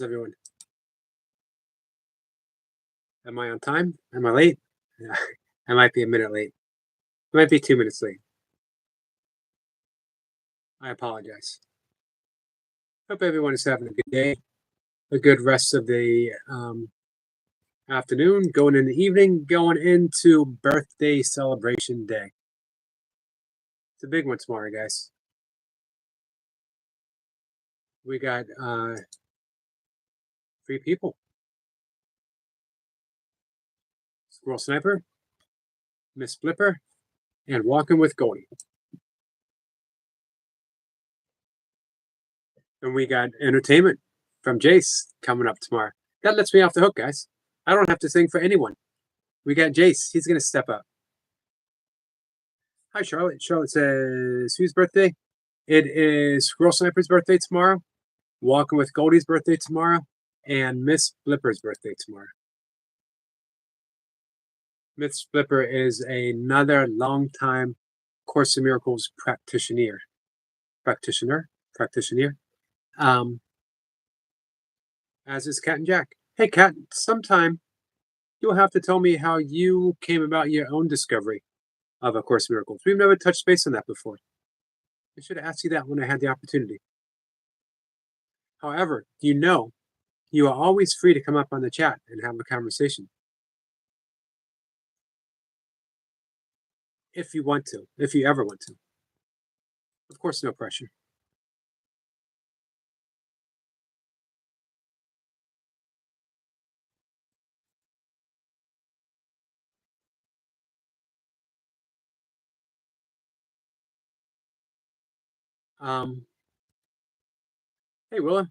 Everyone? Am I on time? Am I late? Yeah, I might be a minute late. I might be 2 minutes late. I apologize. Hope everyone is having a good day, a good rest of the afternoon, going in the evening, going into birthday celebration day. It's a big one tomorrow, guys. We got 3 people: Squirrel Sniper, Miss Flipper, and Walking with Goldie. And we got entertainment from Jace coming up tomorrow. That lets me off the hook, guys. I don't have to sing for anyone. We got Jace. He's going to step up. Hi, Charlotte. Charlotte says, whose birthday? It is Squirrel Sniper's birthday tomorrow, Walking with Goldie's birthday tomorrow, and Miss Flipper's birthday tomorrow. Miss Flipper is another longtime Course in Miracles practitioner. As is Cat and Jack. Hey, Cat, sometime you'll have to tell me how you came about your own discovery of A Course in Miracles. We've never touched base on that before. I should have asked you that when I had the opportunity. However, you are always free to come up on the chat and have a conversation. If you want to, if you ever want to. Of course, no pressure. Hey, Willa.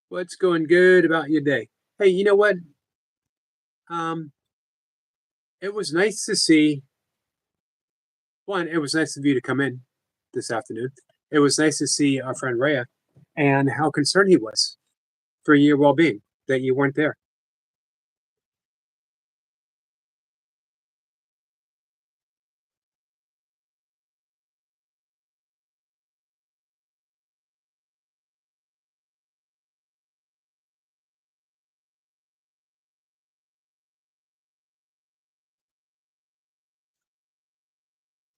What's going good about your day? Hey, you know what? It was nice to see. One, it was nice of you to come in this afternoon. It was nice to see our friend Rhea and how concerned he was for your well-being, that you weren't there.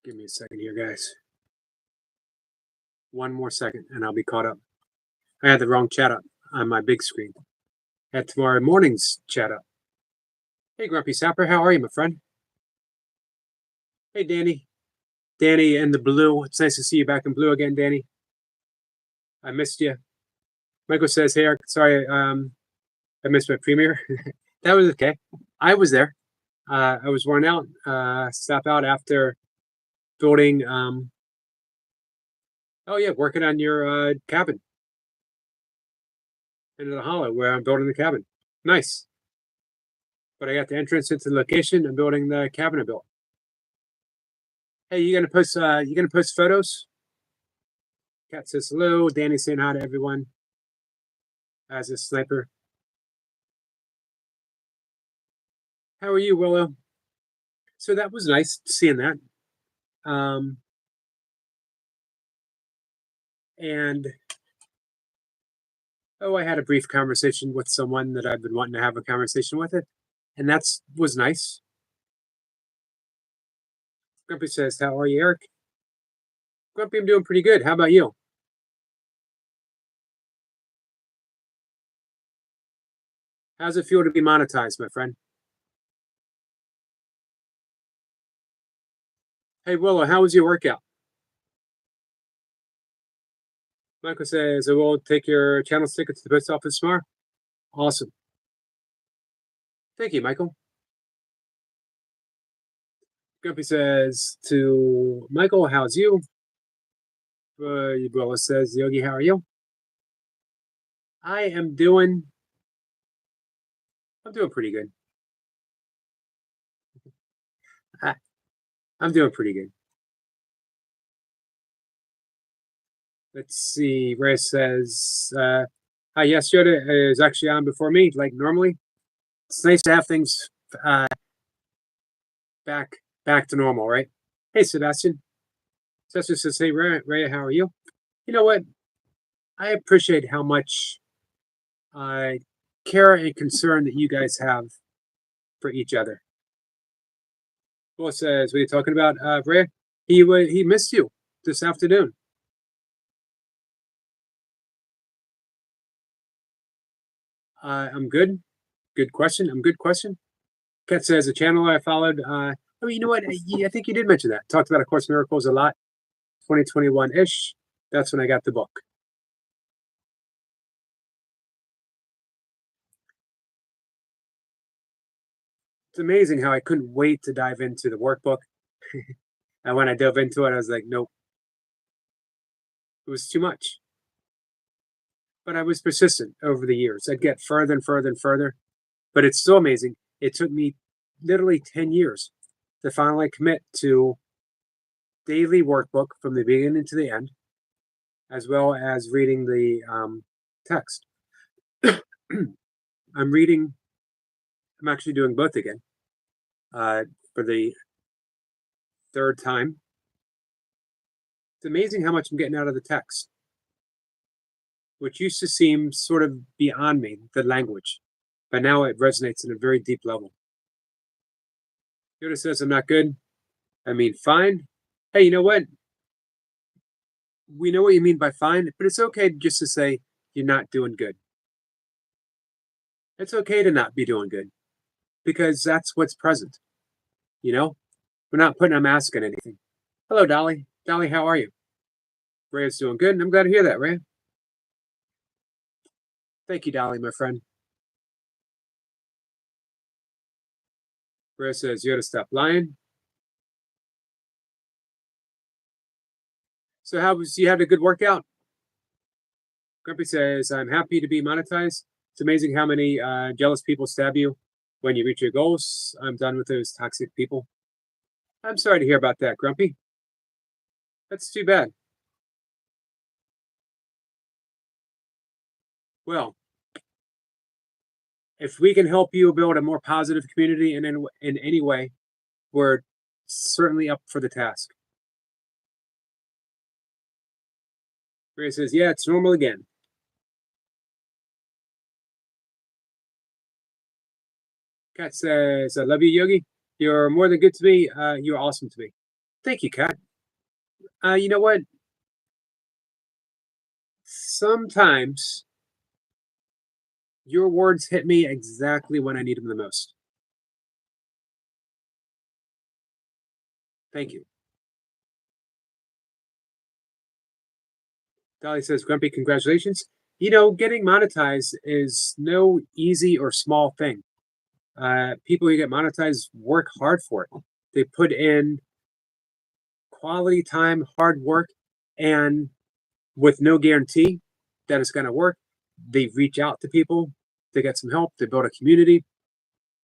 Give me a second here, guys. One more second, and I'll be caught up. I had the wrong chat up on my big screen. I had tomorrow morning's chat up. Hey, Grumpy Sapper, how are you, my friend? Hey, Danny. Danny in the blue. It's nice to see you back in blue again, Danny. I missed you. Michael says, hey, Eric, sorry, I missed my premiere. That was okay. I was there. I was worn out. Stop out after building. Working on your cabin into the hollow where I'm building the cabin. Nice. But I got the entrance into the location. I'm building the cabin I built. Hey, you gonna post? You gonna post photos? Cat says hello. Danny saying hi to everyone. As a sniper. How are you, Willow? So that was nice seeing that. And I had a brief conversation with someone that I've been wanting to have a conversation with it, and was nice. Grumpy says, how are you, Eric? Grumpy, I'm doing pretty good. How about you? How's it feel to be monetized, my friend? Hey, Willow, how was your workout? Michael says, I will take your channel ticket to the post office tomorrow. Awesome. Thank you, Michael. Grumpy says to Michael, how's you? Willow says, Yogi, how are you? I'm doing pretty good. I'm doing pretty good. Let's see. Ray says, hi, yes, Yoda is actually on before me, like normally. It's nice to have things back to normal, right? Hey, Sebastian. Sebastian says, hey, Ray, how are you? You know what? I appreciate how much care and concern that you guys have for each other. Will says, "What are you talking about, Ray? He missed you this afternoon." I'm good. Good question. I'm good question. Kat says, "A channel I followed." Oh, you know what? I think you did mention that. Talked about A Course in Miracles a lot. 2021 ish. That's when I got the book. It's amazing how I couldn't wait to dive into the workbook. And when I dove into it, I was like, nope, it was too much. But I was persistent over the years. I'd get further and further and further. But it's still amazing. It took me literally 10 years to finally commit to daily workbook from the beginning to the end, as well as reading the text. I'm actually doing both again for the third time. It's amazing how much I'm getting out of the text, which used to seem sort of beyond me, the language, but now it resonates in a very deep level. Yoda says I'm not good. I mean, fine. Hey, you know what? We know what you mean by fine, but it's okay just to say you're not doing good. It's okay to not be doing good because that's what's present. You know, we're not putting a mask on anything. Hello, Dolly. Dolly, how are you? Ray is doing good, and I'm glad to hear that, Ray. Thank you, Dolly, my friend. Ray says you got to stop lying. So how was you had a good workout? Grumpy says I'm happy to be monetized. It's amazing how many jealous people stab you when you reach your goals. I'm done with those toxic people. I'm sorry to hear about that, Grumpy. That's too bad. Well, if we can help you build a more positive community in any way, we're certainly up for the task. Ray says, yeah, it's normal again. Kat says, I love you, Yogi. You're more than good to me. You're awesome to me. Thank you, Kat. You know what? Sometimes your words hit me exactly when I need them the most. Thank you. Dolly says, Grumpy, congratulations. You know, getting monetized is no easy or small thing. People who get monetized work hard for it. They put in quality time, hard work, and with no guarantee that it's going to work, they reach out to people to get some help, to build a community.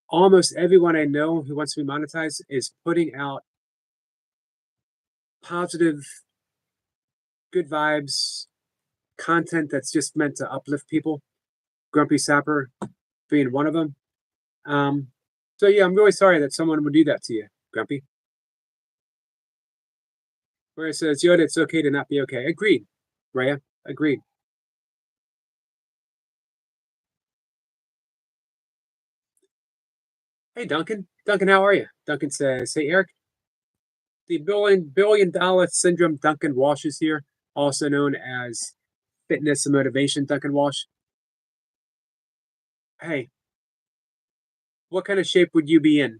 Almost everyone I know who wants to be monetized is putting out positive, good vibes, content that's just meant to uplift people. Grumpy Sapper being one of them. So yeah, I'm really sorry that someone would do that to you, Grumpy. Where it says, Yoda, it's okay to not be okay. Agreed, Rhea. Agreed. Hey, Duncan. Duncan, how are you? Duncan says, hey, Eric. The billion dollar syndrome Duncan Walsh is here, also known as Fitness and Motivation Duncan Walsh. Hey, what kind of shape would you be in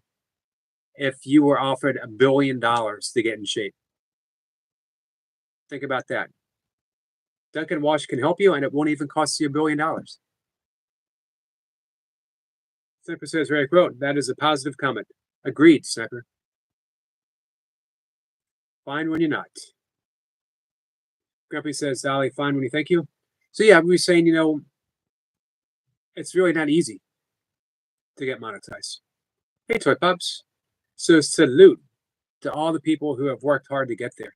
if you were offered $1 billion to get in shape? Think about that. Duncan Walsh can help you, and it won't even cost you $1 billion. Sniper says, very quote, that is a positive comment. Agreed, Sniper. Fine when you're not. Grumpy says, Dolly, fine when you thank you. So yeah, we were saying, you know, it's really not easy to get monetized. Hey, Toy Pups. So salute to all the people who have worked hard to get there.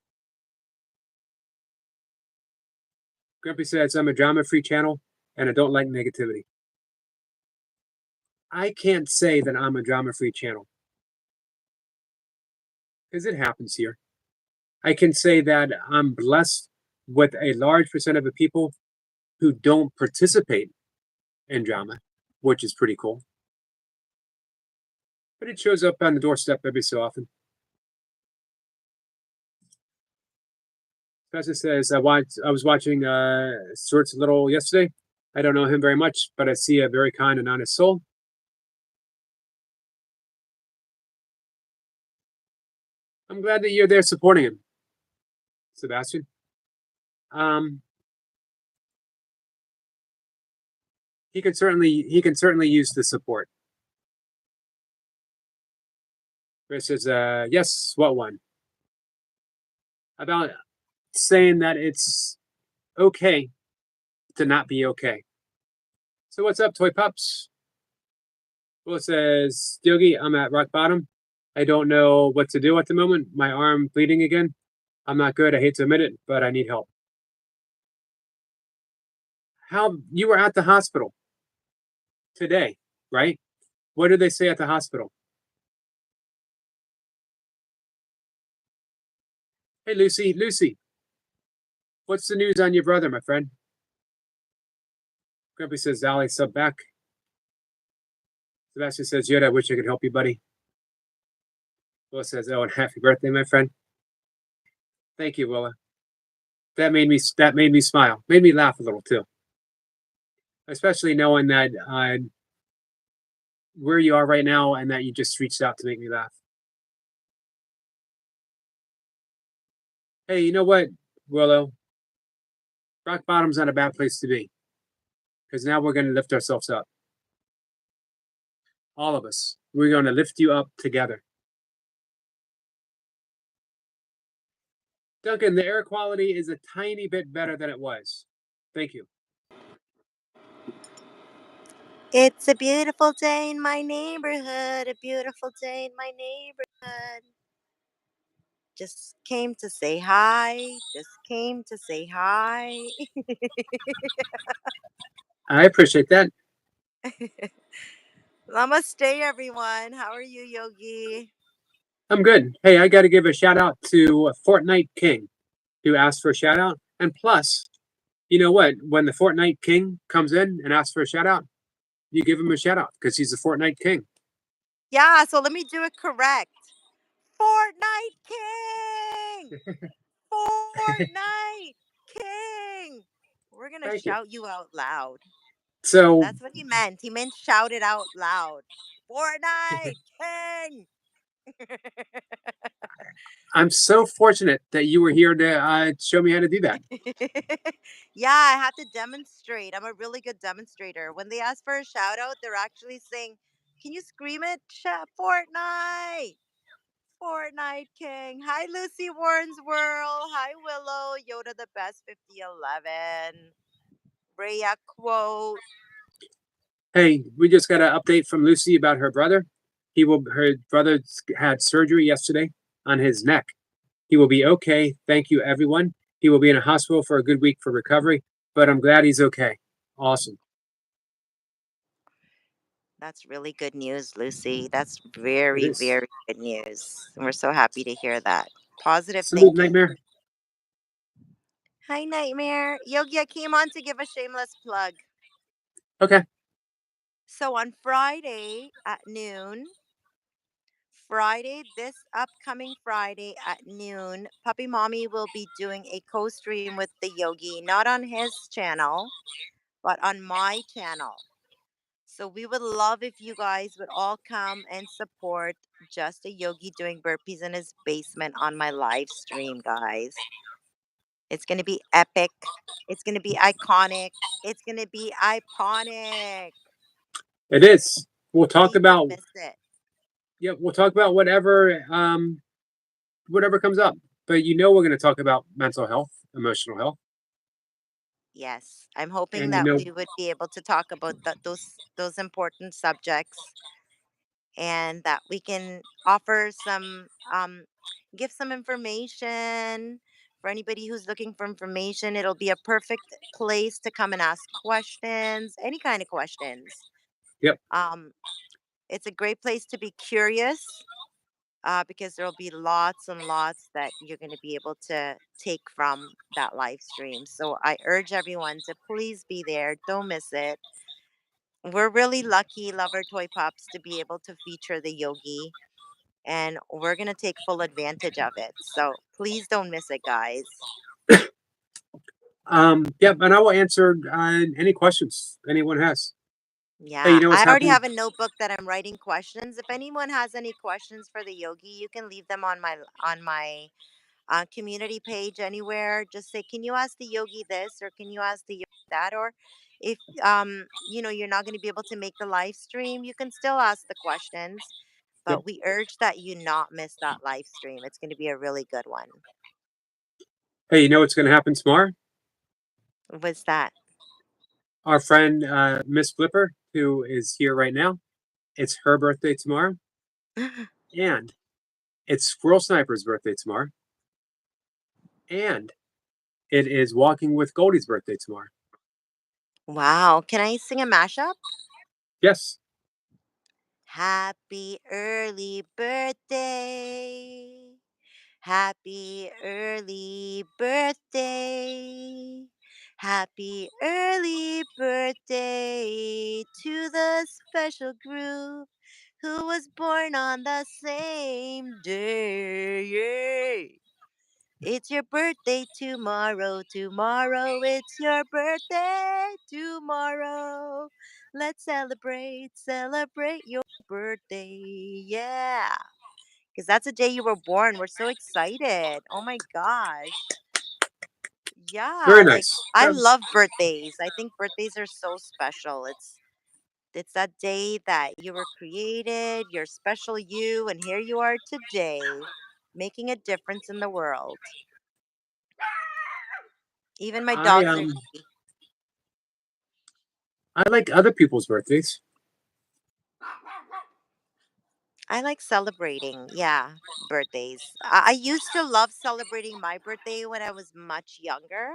Grumpy says, I'm a drama-free channel, and I don't like negativity. I can't say that I'm a drama-free channel, because it happens here. I can say that I'm blessed with a large percent of the people who don't participate and drama, which is pretty cool. But it shows up on the doorstep every so often. Pastor says, I was watching Stuart Little yesterday. I don't know him very much, but I see a very kind and honest soul. I'm glad that you're there supporting him, Sebastian. He can certainly use the support. Chris says, yes, what one? About saying that it's okay to not be okay. So what's up, Toy Pups? Will says, Yogi, I'm at rock bottom. I don't know what to do at the moment. My arm bleeding again. I'm not good. I hate to admit it, but I need help. How you were at the hospital today, right? What did they say at the hospital? Hey, Lucy, what's the news on your brother, my friend? Grumpy says, Zally, sub back. Sebastian says, Yoda, I wish I could help you, buddy. Willa says, oh, and happy birthday, my friend. Thank you, Willa. That made me smile. Made me laugh a little too. Especially knowing that where you are right now and that you just reached out to make me laugh. Hey, you know what, Willow? Rock bottom's not a bad place to be. Because now we're going to lift ourselves up. All of us. We're going to lift you up together. Duncan, the air quality is a tiny bit better than it was. Thank you. It's a beautiful day in my neighborhood. A beautiful day in my neighborhood. Just came to say hi. Just came to say hi. I appreciate that. Namaste, everyone. How are you, Yogi? I'm good. Hey, I got to give a shout out to Fortnite King, who asked for a shout out. And plus, you know what? When the Fortnite King comes in and asks for a shout out, you give him a shout out because he's the Fortnite King. Yeah, so let me do it correct. Fortnite King! Fortnite King! We're going to Thank you. shout you out loud. So That's what he meant. He meant shout it out loud. Fortnite King! I'm so fortunate that you were here to show me how to do that. Yeah, I had to demonstrate. I'm a really good demonstrator. When they ask for a shout out, they're actually saying, can you scream it? Fortnite! Fortnite King. Hi, Lucy Warren's World. Hi, Willow. Yoda the Best 5011. Rhea quote. Hey, we just got an update from Lucy about her brother. Her brother had surgery yesterday on his neck. He will be okay. Thank you, everyone. He will be in a hospital for a good week for recovery, but I'm glad he's okay. Awesome. That's really good news, Lucy. That's It very, is. very good news. And we're so happy to hear that. Positive Salute, thinking. Nightmare. Hi, Nightmare. Yogi, I came on to give a shameless plug. Okay. So on Friday at noon, this upcoming Friday at noon, Puppy Mommy will be doing a co stream with the Yogi, not on his channel, but on my channel. So we would love if you guys would all come and support Just a Yogi doing burpees in his basement on my live stream, guys. It's going to be epic. It's going to be iconic. It's going to be iconic. It is. We'll talk Please don't about miss it. we'll talk about whatever comes up. But you know we're going to talk about mental health, emotional health. Yes, I'm hoping And that we would be able to talk about those important subjects, and that we can offer some give some information for anybody who's looking for information. It'll be a perfect place to come and ask questions, any kind of questions. Yep. It's a great place to be curious, because there'll be lots and lots that you're going to be able to take from that live stream. So I urge everyone to please be there. Don't miss it. we're really lucky, Lover Toy Pups, to be able to feature the Yogi, and we're gonna take full advantage of it. So please don't miss it, guys. Yep, and I will answer any questions anyone has. Hey, you Yeah, know what's I already happening? have a notebook that I'm writing questions. If anyone has any questions for the Yogi, you can leave them on my community page anywhere. Just say, "Can you ask the Yogi this?" or "Can you ask the Yogi that?" Or if you're not going to be able to make the live stream, you can still ask the questions. Yep. But we urge that you not miss that live stream. It's going to be a really good one. Hey, you know what's going to happen tomorrow? What's that? Our friend Miss Flipper, who is here right now, it's her birthday tomorrow, and it's Squirrel Sniper's birthday tomorrow, and it is Walking with Goldie's birthday tomorrow. Wow. Can I sing a mashup? Yes. Happy early birthday. Happy early birthday. Happy early birthday to the special group who was born on the same day. Yay. It's your birthday tomorrow. Tomorrow, it's your birthday tomorrow. Let's celebrate your birthday. Yeah. Because that's the day you were born. We're so excited. Oh my gosh. Yeah, Very like nice. I love birthdays. I think birthdays are so special. It's that day that you were created, your special you, and here you are today, making a difference in the world. Even my I dogs are happy. I like other people's birthdays. I like celebrating, yeah, birthdays. I used to love celebrating my birthday when I was much younger.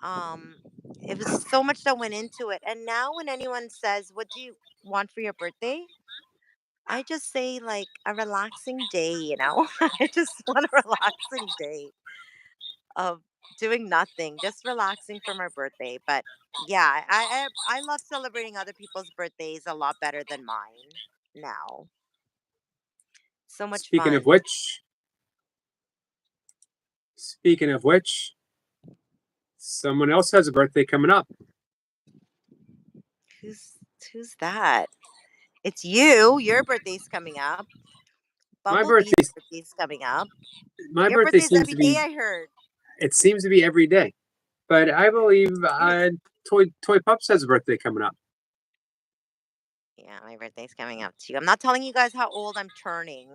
Um, it was so much that went into it. And now when anyone says, "What do you want for your birthday?" I just say like a relaxing day. I just want a relaxing day of doing nothing, just relaxing for my birthday. But yeah, I love celebrating other people's birthdays a lot better than mine now. So much Speaking of fun. which, speaking of which, someone else has a birthday coming up. Who's who's that? It's you. Your birthday's coming up. My Bumblebee's birthday, birthday's coming up. my Your birthday birthday's seems every to day, be. I heard. It seems to be every day, but I believe Toy Pups has a birthday coming up. Yeah, my birthday's coming up too. I'm not telling you guys how old I'm turning,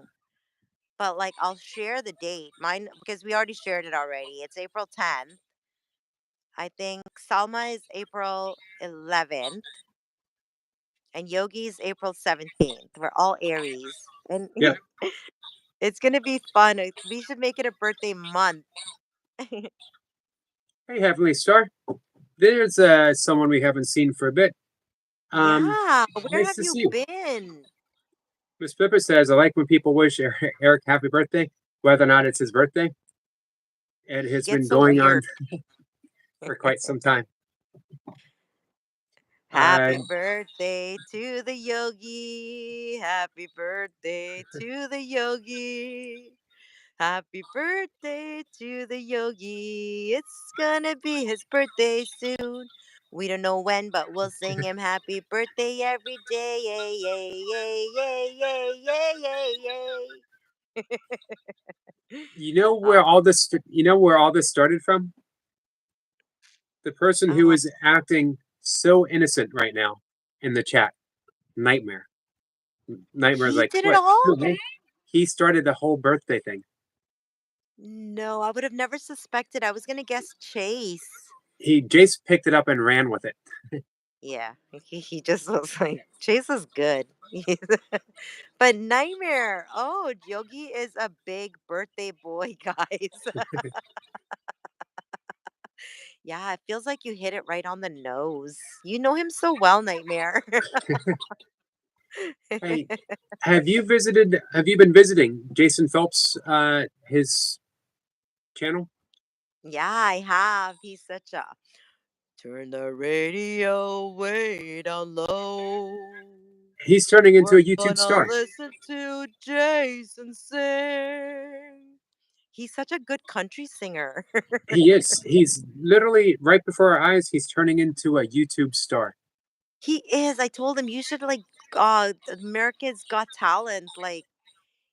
but like I'll share the date. Mine because we already shared it already. It's April 10th. I think Salma is April 11th and Yogi's April 17th. We're all Aries. And Yep. it's going to be fun. We should make it a birthday month. Hey, Heavenly Star. There's someone we haven't seen for a bit. Yeah, where Nice have to you see you. been? Miss Pippa says, I like when people wish Eric happy birthday, whether or not it's his birthday. It He has been gets so going on weird. for quite some time. Uh, Happy birthday to the yogi. Happy birthday to the yogi. Happy birthday to the yogi. It's gonna be his birthday soon. We don't know when, but we'll sing him happy birthday every day. Yay, yay, yay, yay, yay, yay, yay, yay. you know Uh, where all this you know where all this started from? The person who uh, is acting so innocent right now in the chat. Nightmare. Nightmare's he like, did it what? all? He started the whole birthday thing. No, I would have never suspected. I was gonna guess Chase. Jace picked it up and ran with it. Yeah, he just was like, Chase is good. But Nightmare, oh, Yogi is a big birthday boy, guys. Yeah, it feels like you hit it right on the nose. You know him so well, Nightmare. Hey, have you been visiting Jason Phelps his channel? Yeah, I have. He's such a Turn the radio way down low. He's turning into We're a YouTube gonna star. listen to Jason sing. He's such a good country singer. He is. He's literally right before our eyes. He's turning into a YouTube star. He is. I told him you should like America's Got Talent. Like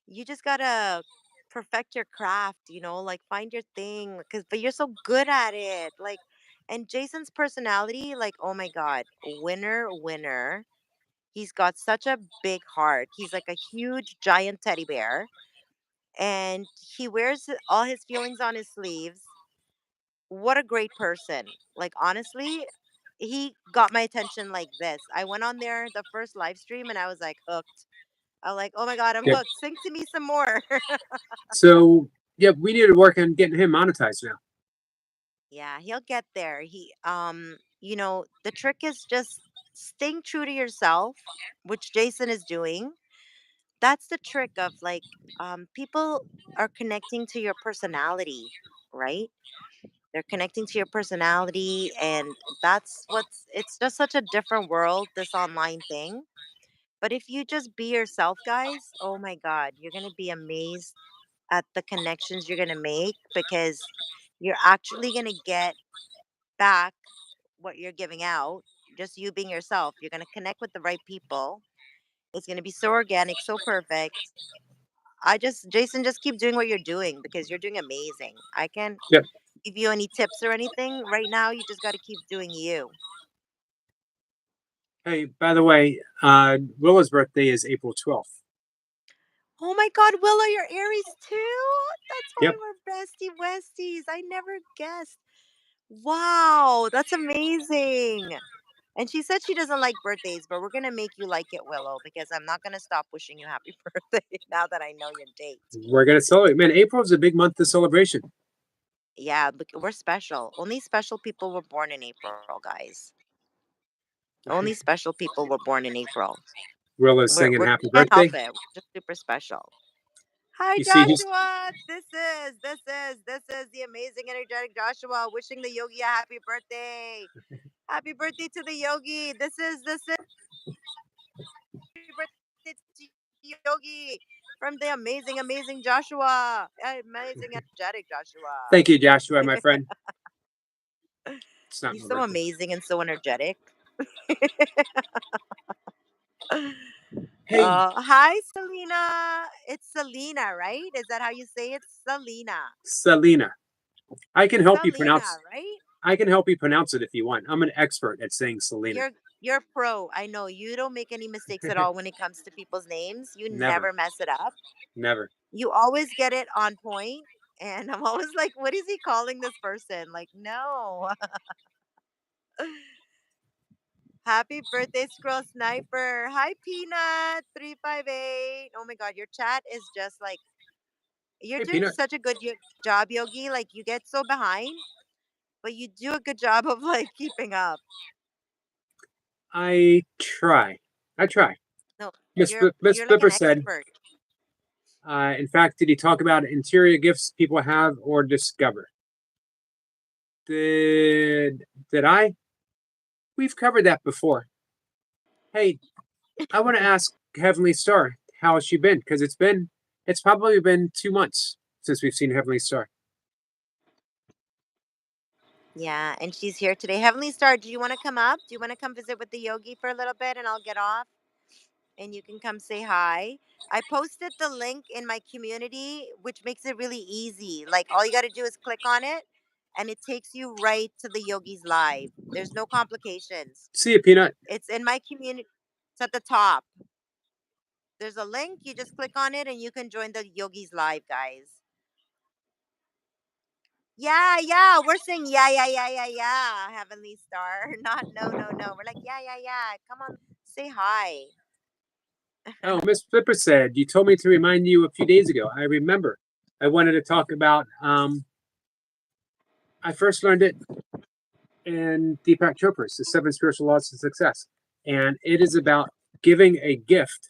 you just gotta perfect your craft, like find your thing. But you're so good at it. Like, and Jason's personality, like, oh my God, winner, winner. He's got such a big heart. He's like a huge giant teddy bear, and he wears all his feelings on his sleeves. What a great person. Like, honestly, he got my attention like this. I went on there the first live stream and I was like hooked. I'm like, oh my God, I'm Yep. hooked. Sing to me some more. So, yeah, we need to work on getting him monetized now. Yeah, he'll get there. The trick is just staying true to yourself, which Jason is doing. That's the trick of like, people are connecting to your personality, right? They're connecting to your personality, and it's just such a different world, this online thing. But if you just be yourself, guys, oh my God, you're going to be amazed at the connections you're going to make, because you're actually going to get back what you're giving out. Just you being yourself, you're going to connect with the right people. It's going to be so organic, so perfect. Jason, just keep doing what you're doing because you're doing amazing. I can't Yep. give you any tips or anything right now. You just got to keep doing you. Hey, by the way, Willa's birthday is April 12th. Oh my God, Willow, you're Aries too? That's why Yep. we're bestie westies. I never guessed. Wow, that's amazing. And she said she doesn't like birthdays, but we're going to make you like it, Willow, because I'm not going to stop wishing you happy birthday now that I know your date. We're going to celebrate. Man, April is a big month of celebration. Yeah, we're special. Only special people were born in April, guys. Only special people were born in April. Willa's singing We happy can't help birthday. it. We're just super special. Hi, You see, he's Joshua. This is the amazing, energetic Joshua wishing the yogi a happy birthday. Happy birthday to the yogi. This is happy birthday to yogi from the amazing Joshua. Amazing, energetic Joshua. thank you, Joshua, my friend. It's not He's my so birthday. amazing and so energetic. Hey, Hi, Selena. It's Selena, right? Is that how you say it? Selena. Selena. I can help you Selena, pronounce. right? I can help you pronounce it if you want. I'm an expert at saying Selena. You're pro. I know you don't make any mistakes at all when it comes to people's names. You Never, never mess it up. never. You always get it on point. And I'm always like, what is he calling this person? Like, no. Happy birthday, Scroll Sniper. Hi, Peanut 358. Oh my God, your chat is just like, you're Hey, doing Peanut. such a good job, Yogi. Like, you get so behind, but you do a good job of like keeping up. I try. I try. No, Miss Miss you're like an Flipper said. expert. In fact, did he talk about interior gifts people have or discover? Did I? We've covered that before. Hey, I want to ask Heavenly Star how has she been? Because it's probably been 2 months since we've seen Heavenly Star. Yeah, and she's here today. Heavenly Star, do you want to come up? Do you want to come visit with the yogi for a little bit and I'll get off and you can come say hi? I posted the link in my community, which makes it really easy. Like all you got to do is click on it and it takes you right to the yogi's live. There's no complications. See you, Peanut. It's in my community. It's at the top. There's a link. You just click on it and you can join the yogi's live, guys. Yeah, we're saying yeah, Heavenly Star. Not no. We're like, yeah. Come on, say hi. Oh, Miss Flipper said you told me to remind you a few days ago. I remember. I wanted to talk about. I first learned it in Deepak Chopra's The Seven Spiritual Laws of Success, and it is about giving a gift.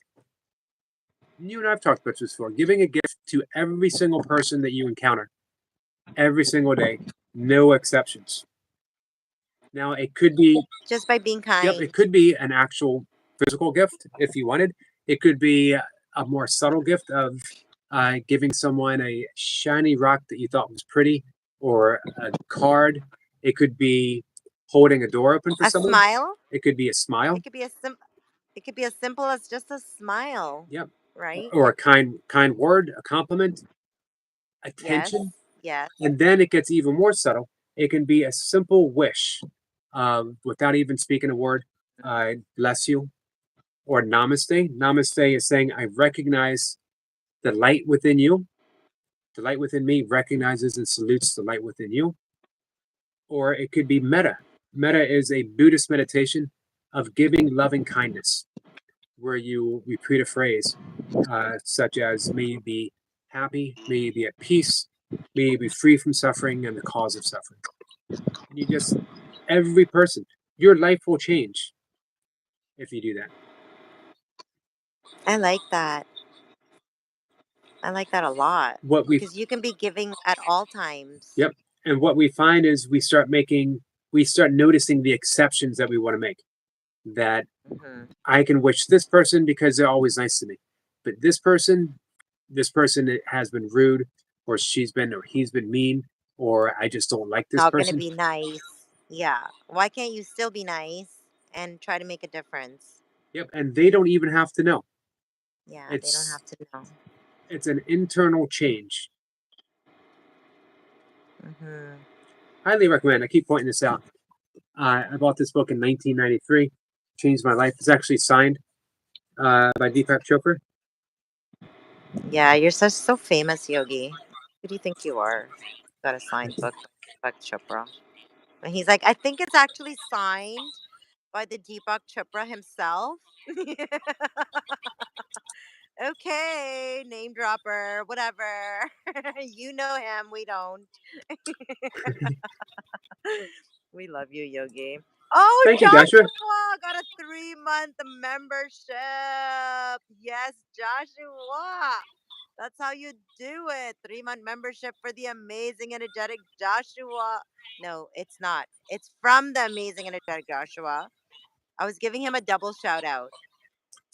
You and I've talked about this before. Giving a gift to every single person that you encounter, every single day, no exceptions. Now it could be, Just by being yep, kind. it could be an actual physical gift if you wanted. It could be a more subtle gift of giving someone a shiny rock that you thought was pretty, or a card. It could be holding a door open for A someone. smile. It could be a smile. It could be it could be as simple as just a smile, Yep. right? Or a kind word, a compliment, Yes. attention. Yes. And then it gets even more subtle. It can be a simple wish without even speaking a word. Bless you, or namaste. Namaste is saying, I recognize the light within you. The light within me recognizes and salutes the light within you. Or it could be metta. Metta is a Buddhist meditation of giving loving kindness, where you repeat a phrase such as, may you be happy, may you be at peace, may you be free from suffering and the cause of suffering. And you just, every person, your life will change if you do that. I like that. I like that a lot What we, because you can be giving at all times. yep. And what we find is we start noticing the exceptions that we want to make. That Hmm. I can wish this person because they're always nice to me. But this person has been rude, or he's been mean, or I just don't like this Not going to person. be nice. Yeah. Why can't you still be nice and try to make a difference? Yep. And they don't even have to know. Yeah, they don't It's have to know. it's an internal change. Hmm. Highly recommend. I keep pointing this out. I bought this book in 1993. Changed my life. It's actually signed by Deepak Chopra. Yeah, you're so famous, Yogi. Who do you think you are? Got a signed book by Deepak Chopra. And he's like, I think it's actually signed by the Deepak Chopra himself. Okay, name dropper, whatever. You know him, we don't. We love you, Yogi. Oh, Thank you, Joshua. Joshua got a 3-month membership. Yes, Joshua. That's how you do it. 3-month membership for the amazing, energetic Joshua. No, it's not. It's from the amazing, energetic Joshua. I was giving him a double shout out.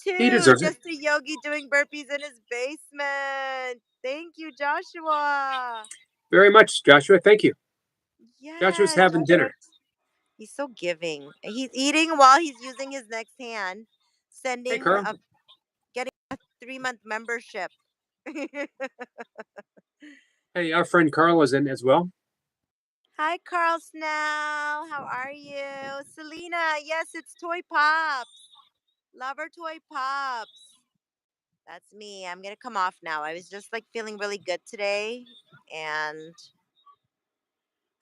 He 2, deserves it just a yogi doing burpees in his basement. Thank you, Joshua. very much, Joshua. Thank you. Joshua's Yes, having Joshua. dinner. He's so giving. He's eating while he's using his next hand, Hey, sending, Carl. getting a 3-month membership. Hey, our friend Carl is in as well. Hi, Carl Snell. How are you? Selena. Yes, it's Toy Pops. Lover Toy Pops. That's me. I'm going to come off now. I was just like feeling really good today. And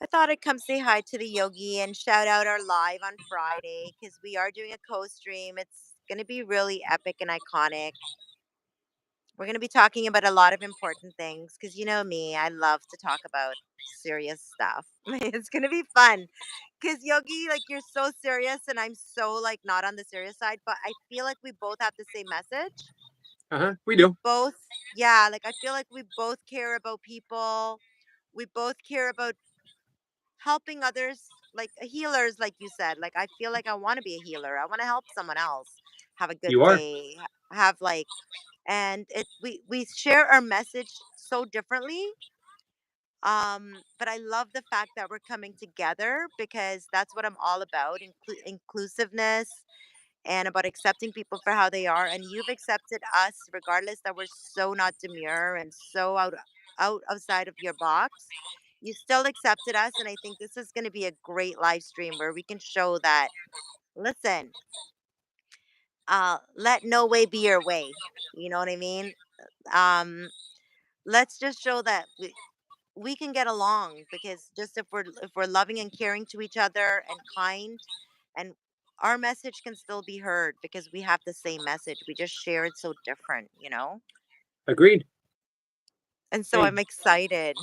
I thought I'd come say hi to the yogi and shout out our live on Friday because we are doing a co stream. It's going to be really epic and iconic. We're going to be talking about a lot of important things because you know me, I love to talk about serious stuff. It's going to be fun because Yogi, like, you're so serious and I'm so, like, not on the serious side, but I feel like we both have the same message. We We do. both, yeah, like, I feel like we both care about people. We both care about helping others, like healers, like you said. Like, I feel like I want to be a healer. I want to help someone else have a good You are. day, have like, and we share our message so differently. But I love the fact that we're coming together because that's what I'm all about, inclusiveness and about accepting people for how they are. And you've accepted us regardless that we're so not demure and so out outside of your box. You still accepted us, and I think this is going to be a great live stream where we can show that. Listen, let no way be your way. You know what I mean? Um, let's just show that we can get along because just if we're loving and caring to each other and kind, and our message can still be heard because we have the same message, we just share it so different. Agreed. And so Hey, I'm excited.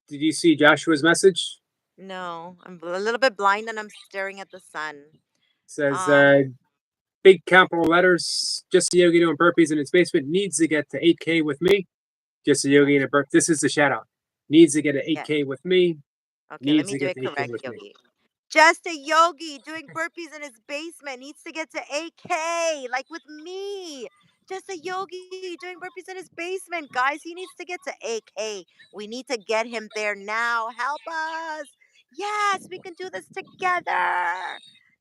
did you see Joshua's message? No, I'm a little bit blind and I'm staring at the sun. It says um big capital letters. Just a yogi doing burpees in his basement needs to get to 8K with me. Just a yogi in a burp. This is the shout out. Needs to get to yeah, 8K with me. okay, let Needs me to do get it to 8K correct, with me. yogi. Just a yogi doing burpees in his basement needs to get to 8K, like with me. Just a yogi doing burpees in his basement. Guys, he needs to get to 8K. We need to get him there now. Help us. Yes, we can do this together.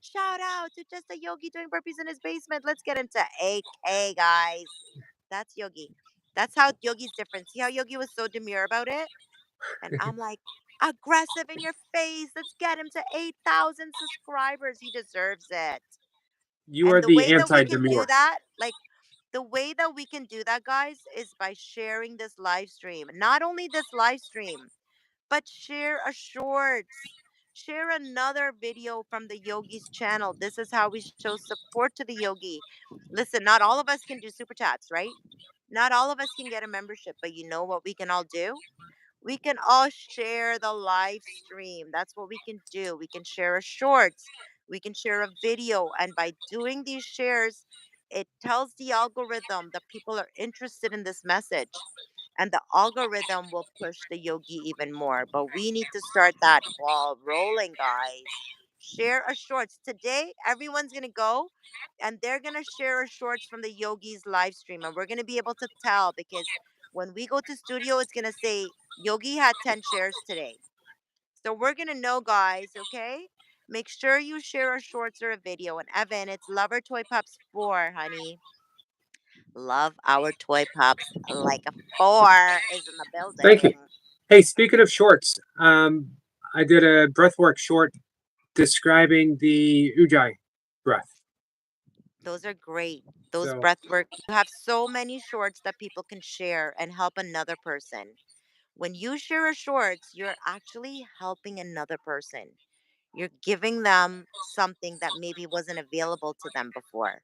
Shout out to just a yogi doing burpees in his basement. Let's get him to 8K, guys. That's Yogi. That's how Yogi's different. See how Yogi was so demure about it? And I'm like, aggressive in your face. Let's get him to 8,000 subscribers. He deserves it. You And are the the way that we can do anti-demure. that, like the way that we can do that, guys, is by sharing this live stream. Not only this live stream, but share a shorts. Share another video from the yogi's channel. This is how we show support to the yogi. Listen, not all of us can do super chats, right? Not all of us can get a membership, but you know what we can all do? We can all share the live stream. That's what we can do. We can share a shorts, we can share a video, and by doing these shares, it tells the algorithm that people are interested in this message, and the algorithm will push the yogi even more. But we need to start that ball rolling, guys. Share a shorts today. Everyone's gonna go and they're gonna share a shorts from the yogi's live stream, and we're gonna be able to tell because when we go to studio, it's gonna say Yogi had 10 shares today. So we're gonna know, guys, okay? Make sure you share a shorts or a video. And Evan, it's Lover Toy Pups 4, honey. Love our toy pups like a 4 is in the Thank you. building. Hey, speaking of shorts, I did a breathwork short describing the Ujjayi breath. Those are great. Those So breath work. You have so many shorts that people can share and help another person. When you share a shorts, you're actually helping another person. You're giving them something that maybe wasn't available to them before.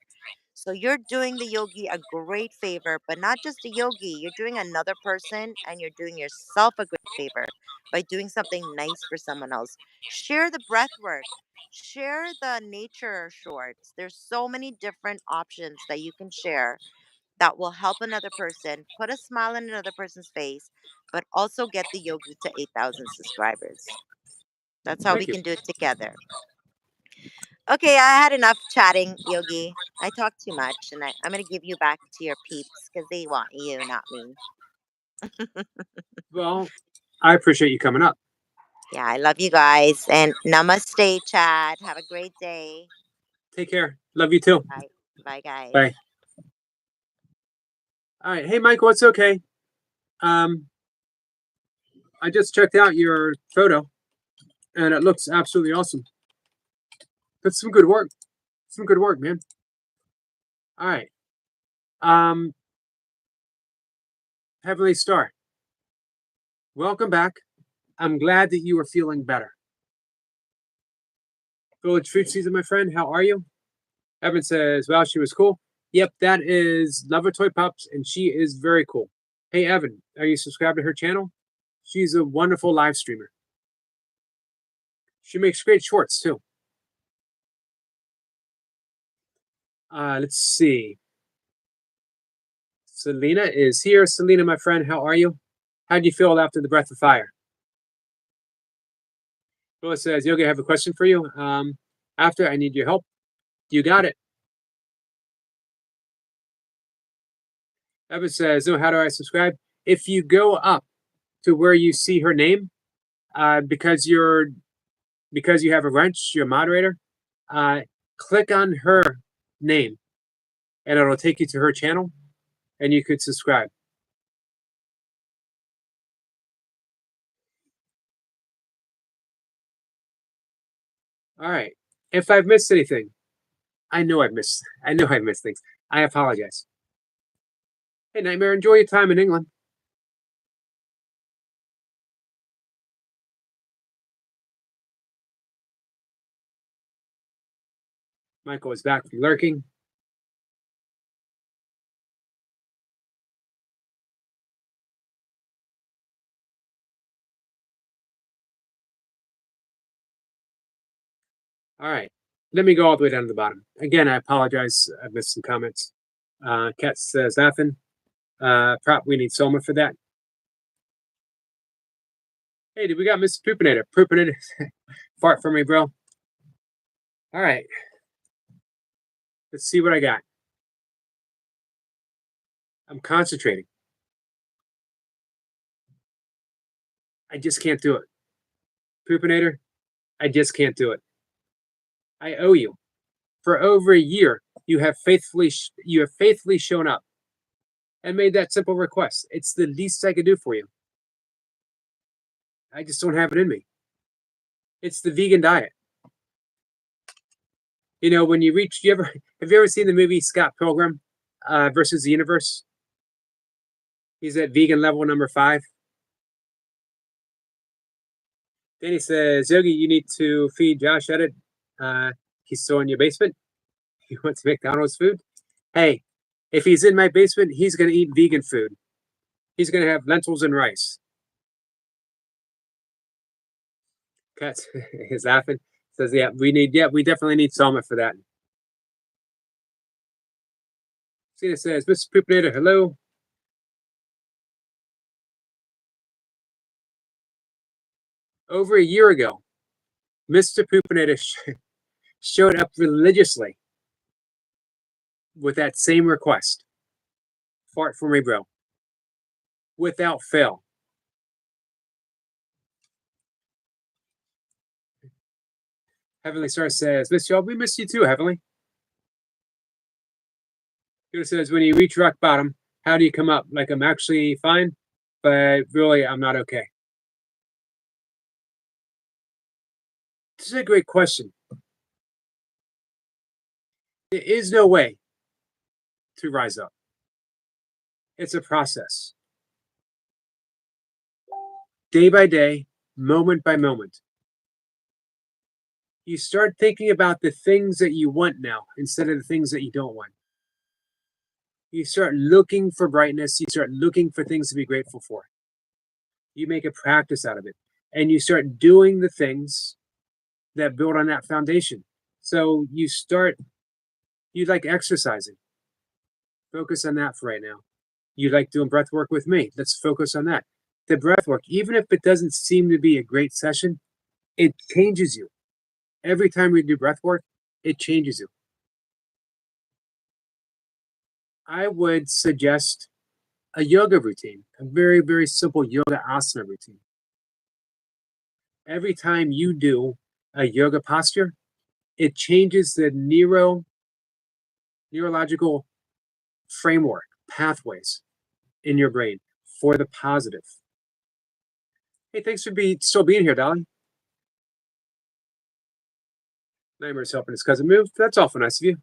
So you're doing the yogi a great favor, but not just a yogi, you're doing another person and you're doing yourself a great favor by doing something nice for someone else. Share the breath work, share the nature shorts. There's so many different options that you can share that will help another person, put a smile on another person's face, but also get the yogi to 8,000 subscribers. That's how we thank you. can do it together. Okay, I had enough chatting, Yogi. I talked too much, and I'm going to give you back to your peeps because they want you, not me. Well, I appreciate you coming up. Yeah, I love you guys. And namaste, Chad. Have a great day. Take care. Love you too. Bye. Bye, guys. Bye. All right. Hey, Michael, it's okay. Um, I just checked out your photo, and it looks absolutely awesome. That's some good work. Some good work, man. All right. Um, Heavenly Star, welcome back. I'm glad that you are feeling better. Village Food Season, my friend, how are you? Evan says, well, she was cool. Yep, that is Lover Toy Pups, and she is very cool. Hey, Evan, are you subscribed to her channel? She's a wonderful live streamer. She makes great shorts, too. Let's see. Selena is here. Selena, my friend, how are you? How do you feel after the breath of fire? Phyllis says, Yogi, I have a question for you. After, I need your help. You got it. Evan says, oh, how do I subscribe? If you go up to where you see her name, because you have a wrench, you're a moderator, click on her name, and it'll take you to her channel, and you could subscribe. All right. If I've missed anything, I know I've missed things. I apologize. Hey, Nightmare, enjoy your time in England. Michael is back from lurking. All right. Let me go all the way down to the bottom. Again, I apologize. I missed some comments. Kat says, Athen, prop, we need Soma for that. Hey, did we got Mr. Poopinator? Poopinator. Fart for me, bro. All right. Let's see what I got. I'm concentrating. I just can't do it. Poopinator, I just can't do it. I owe you. For over a year, you have faithfully shown up and made that simple request. It's the least I could do for you. I just don't have it in me. It's the vegan diet. You know, when you reach, have you ever seen the movie Scott Pilgrim versus the Universe? He's at vegan level number 5. Then he says, Yogi, you need to feed Josh at it. He's still in your basement. He wants McDonald's food. Hey, if he's in my basement, he's going to eat vegan food. He's going to have lentils and rice. Cat is laughing. Says, yeah, we definitely need Salma for that. Cena says, Mr. Poopinator, hello. Over a year ago, Mr. Poopinator showed up religiously with that same request. Fart for me, bro. Without fail. Heavenly Star says, Miss y'all, we miss you too, Heavenly. He says, when you reach rock bottom, how do you come up? Like, I'm actually fine, but really, I'm not okay. This is a great question. There is no way to rise up. It's a process. Day by day, moment by moment. You start thinking about the things that you want now instead of the things that you don't want. You start looking for brightness. You start looking for things to be grateful for. You make a practice out of it. And you start doing the things that build on that foundation. So you like exercising. Focus on that for right now. You like doing breath work with me. Let's focus on that. The breath work, even if it doesn't seem to be a great session, it changes you. Every time we do breath work, it changes you. I would suggest a yoga routine, a very, very simple yoga asana routine. Every time you do a yoga posture, it changes the neurological framework, pathways in your brain for the positive. Hey, thanks for still being here, Dolly. Nightmare's helping his cousin move. That's awful nice of you.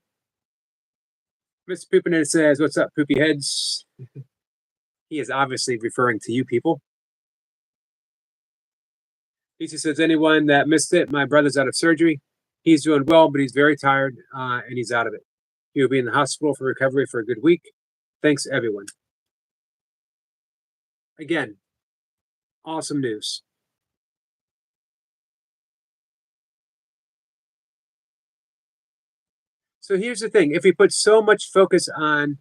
Mr. Poopinator says, what's up, poopy heads? He is obviously referring to you people. Lisa says, anyone that missed it, my brother's out of surgery. He's doing well, but he's very tired and he's out of it. He will be in the hospital for recovery for a good week. Thanks, everyone. Again, awesome news. So here's the thing. If we put so much focus on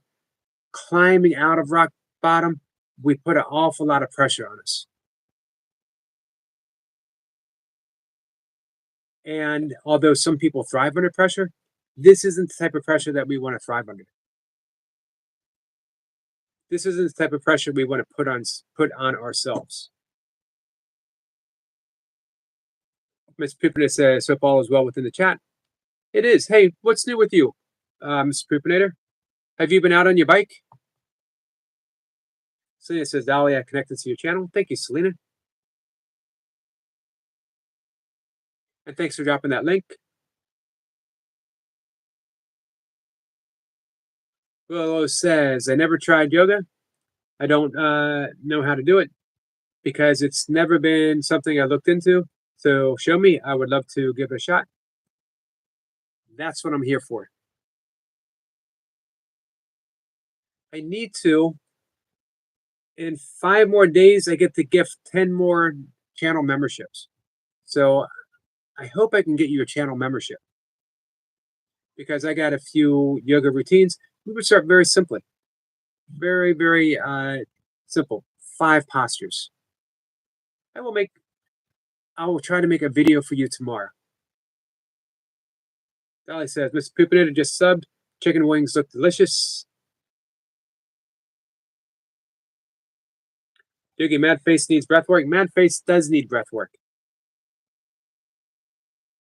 climbing out of rock bottom, we put an awful lot of pressure on us. And although some people thrive under pressure, this isn't the type of pressure that we want to thrive under. This isn't the type of pressure we want to put on ourselves. Ms. Poopinator says, hope all is well within the chat. It is. Hey, what's new with you, Mr. Poopinator? Have you been out on your bike? Selena says, Dolly, I connected to your channel. Thank you, Selena. And thanks for dropping that link. Willow says, I never tried yoga. I don't know how to do it because it's never been something I looked into. So show me. I would love to give it a shot. That's what I'm here for. I need to. In 5 more days, I get to gift 10 more channel memberships. So I hope I can get you a channel membership because I got a few yoga routines. We would start very simply. Very, very simple. 5 postures. I will try to make a video for you tomorrow. Dolly says, Mr. Poopinator just subbed. Chicken wings look delicious. Yogi, Mad Face needs breath work. Mad Face does need breath work.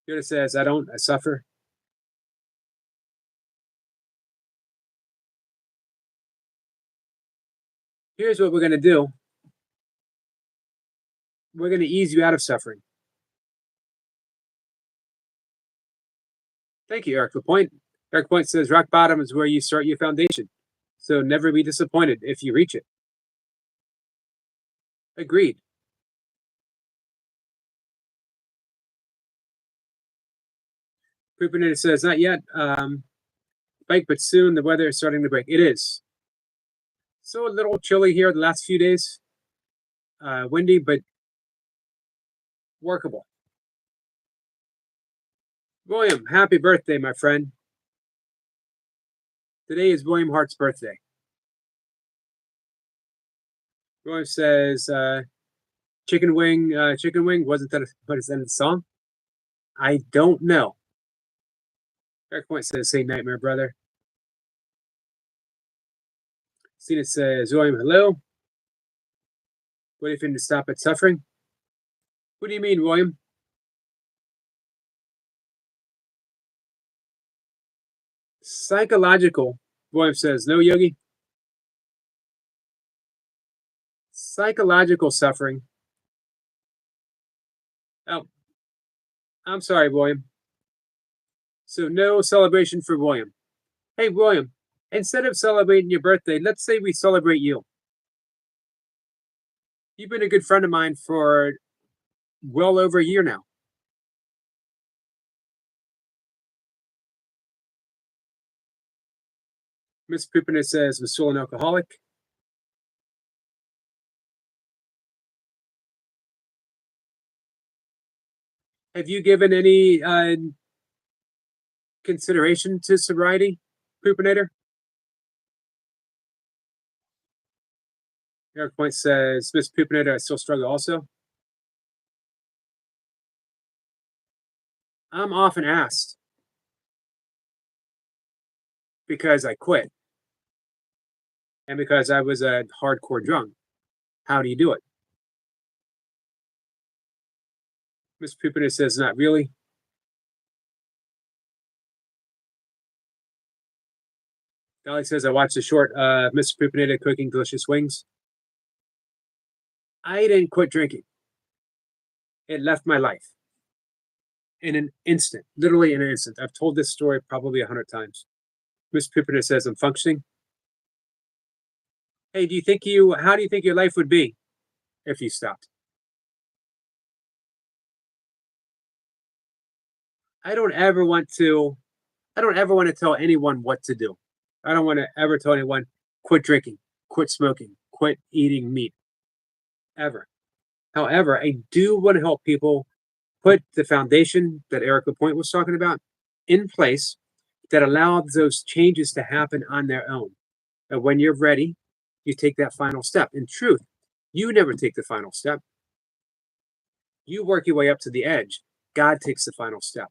Yoda says, I don't, I suffer. Here's what we're going to do. We're going to ease you out of suffering. Thank you, Eric Lapointe. Eric Lapointe says, rock bottom is where you start your foundation. So never be disappointed if you reach it. Agreed. Poopinator says, not yet, Bike, but soon the weather is starting to break. It is. So a little chilly here the last few days. Windy, but workable. William, happy birthday, my friend. Today is William Hart's birthday. William says, chicken wing, wasn't that what is that in the song? I don't know. Eric Point says, say nightmare, brother. Cena says, William, hello. What do you think to stop at suffering? What do you mean, William? Psychological, William says, no, Yogi. Psychological suffering. Oh, I'm sorry, William. So no celebration for William. Hey, William, instead of celebrating your birthday, let's say we celebrate you. You've been a good friend of mine for well over a year now. Miss Poopiner says, was still an alcoholic. Have you given any consideration to sobriety, Poopinator? Eric Point says, Miss Poopinator, I still struggle also. I'm often asked because I quit and because I was a hardcore drunk. How do you do it? Miss Poopinator says, not really. Dolly says, I watched a short Miss Poopinator cooking delicious wings. I didn't quit drinking. It left my life in an instant, literally in an instant. I've told this story probably 100 times. Miss Poopinator says, I'm functioning. Hey, how do you think your life would be if you stopped? I don't ever want to tell anyone what to do. I don't want to ever tell anyone, quit drinking, quit smoking, quit eating meat, ever. However, I do want to help people put the foundation that Eric Lapointe was talking about in place that allow those changes to happen on their own. And when you're ready, you take that final step. In truth, you never take the final step. You work your way up to the edge. God takes the final step.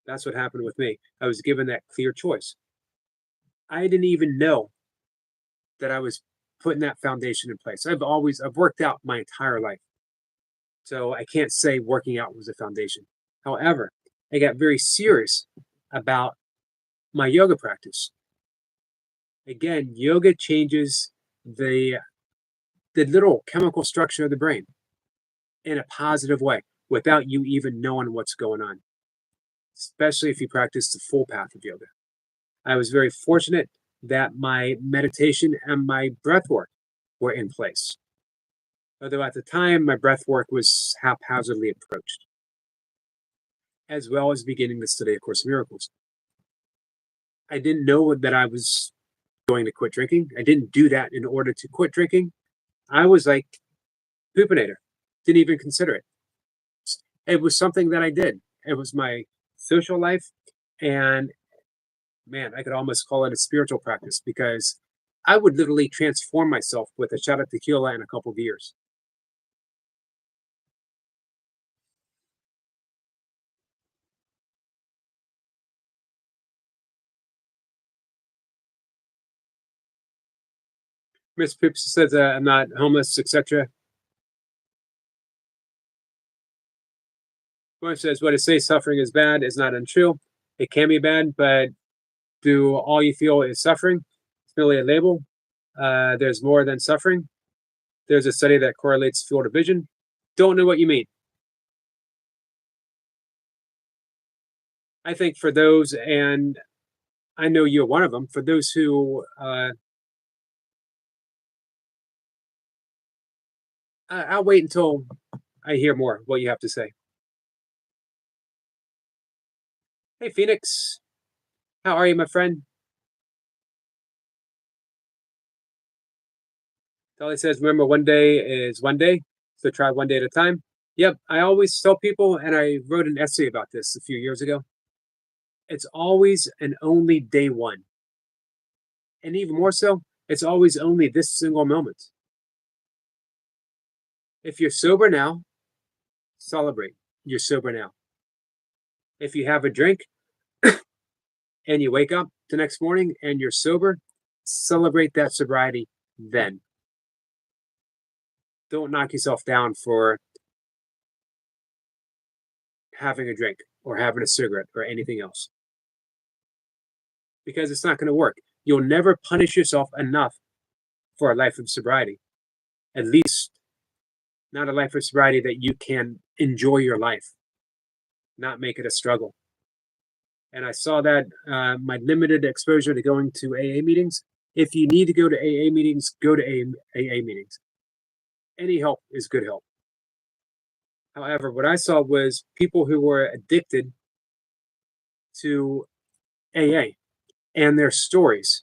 That's what happened with me. I was given that clear choice. I didn't even know that I was putting that foundation in place. I've worked out my entire life. So I can't say working out was a foundation. However, I got very serious about my yoga practice. Again, yoga changes the little chemical structure of the brain in a positive way without you even knowing what's going on, especially if you practice the full path of yoga. I was very fortunate that my meditation and my breath work were in place. Although at the time, my breath work was haphazardly approached, as well as beginning to study A Course in Miracles. I didn't know that I was going to quit drinking. I didn't do that in order to quit drinking. I was like Poopinator, didn't even consider it. It was something that I did. It was my social life, and man, I could almost call it a spiritual practice because I would literally transform myself with a shot of tequila in a couple of years. Miss Poops says I'm not homeless, etc. One says what I say suffering is bad is not untrue. It can be bad, but do all you feel is suffering? It's merely a label. There's more than suffering. There's a study that correlates field of vision. Don't know what you mean. I think for those, and I know you're one of them, for those who, I'll wait until I hear more what you have to say. Hey, Phoenix, how are you, my friend? Dolly says, remember, one day is one day, so try one day at a time. Yep, I always tell people, and I wrote an essay about this a few years ago. It's always and only day one. And even more so, it's always only this single moment. If you're sober now, celebrate. You're sober now. If you have a drink and you wake up the next morning and you're sober, celebrate that sobriety then. Don't knock yourself down for having a drink or having a cigarette or anything else, because it's not going to work. You'll never punish yourself enough for a life of sobriety, at least not a life of sobriety that you can enjoy your life, not make it a struggle. And I saw that my limited exposure to going to AA meetings. If you need to go to AA meetings, go to AA meetings. Any help is good help. However, what I saw was people who were addicted to AA and their stories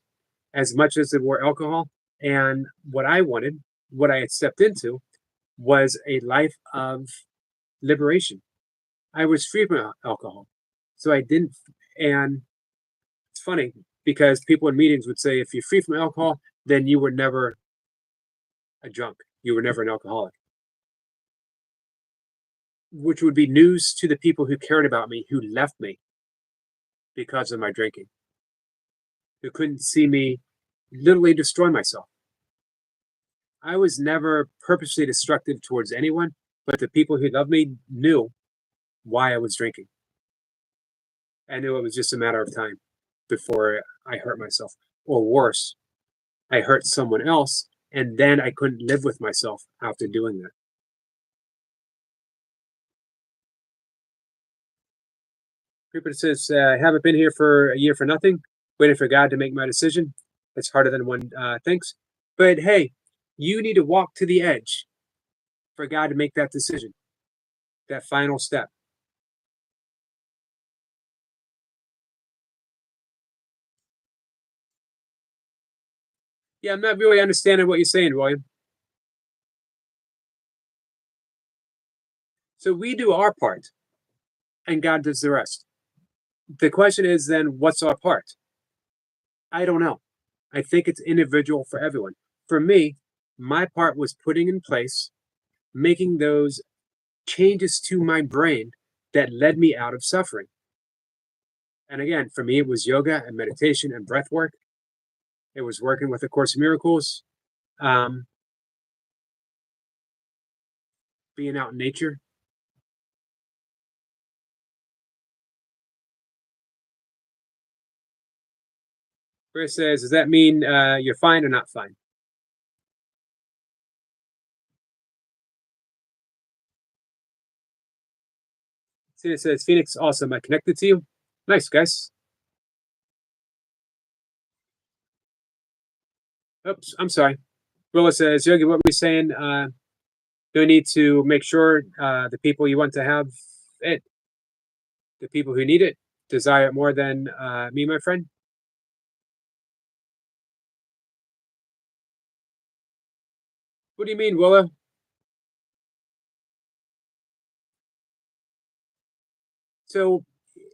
as much as they were alcohol. And what I wanted, what I had stepped into, was a life of liberation. I was free from alcohol. So I didn't, and it's funny because people in meetings would say, if you're free from alcohol, then you were never a drunk. You were never an alcoholic, which would be news to the people who cared about me, who left me because of my drinking, who couldn't see me literally destroy myself. I was never purposely destructive towards anyone, but the people who loved me knew why I was drinking. I knew it was just a matter of time before I hurt myself. Or worse, I hurt someone else, and then I couldn't live with myself after doing that. Creeper says, I haven't been here for a year for nothing, waiting for God to make my decision. It's harder than one thinks. But hey, you need to walk to the edge for God to make that decision, that final step. Yeah, I'm not really understanding what you're saying, William. So we do our part, and God does the rest. The question is then, what's our part? I don't know. I think it's individual for everyone. For me, my part was putting in place, making those changes to my brain that led me out of suffering. And again, for me, it was yoga and meditation and breath work. It was working with A Course in Miracles, being out in nature. Chris says, does that mean you're fine or not fine? Tina says, Phoenix, awesome. I connected to you. Nice, guys. Oops, I'm sorry. Willa says, Yogi, what were we saying? You need to make sure the people you want to have it, the people who need it, desire it more than me, my friend. What do you mean, Willa? So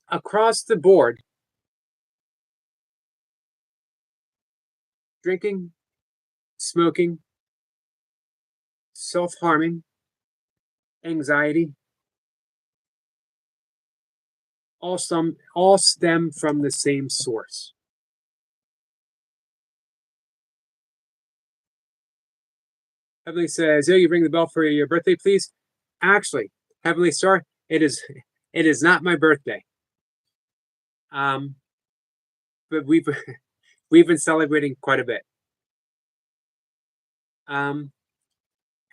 across the board, drinking, smoking, self-harming, anxiety, all stem from the same source. Heavenly says, "Oh, you ring the bell for your birthday, please." Actually, Heavenly Star, it is not my birthday. Um, but we've been celebrating quite a bit. Um,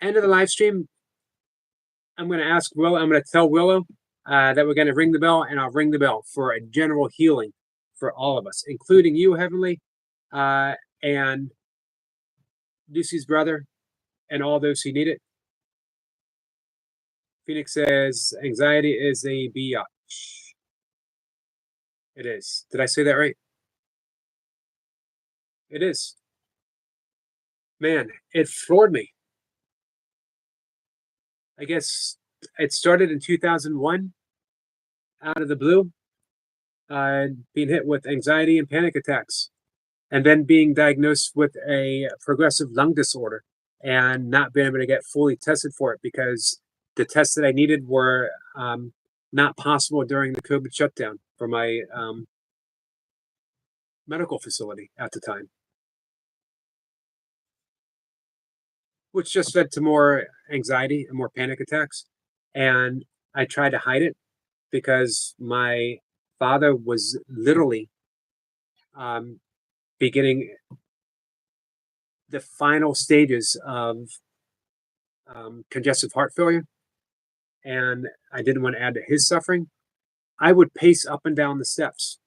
End of the live stream, I'm going to ask Willow. I'm going to tell Willow that we're going to ring the bell, and I'll ring the bell for a general healing for all of us, including you, Heavenly, and Lucy's brother, and all those who need it. Phoenix says anxiety is a biatch. It is. Did I say that right? It is. Man, it floored me. I guess it started in 2001 out of the blue, being hit with anxiety and panic attacks, and then being diagnosed with a progressive lung disorder and not being able to get fully tested for it because the tests that I needed were not possible during the COVID shutdown for my medical facility at the time, which just led to more anxiety and more panic attacks. And I tried to hide it because my father was literally beginning the final stages of congestive heart failure, and I didn't want to add to his suffering. I would pace up and down the steps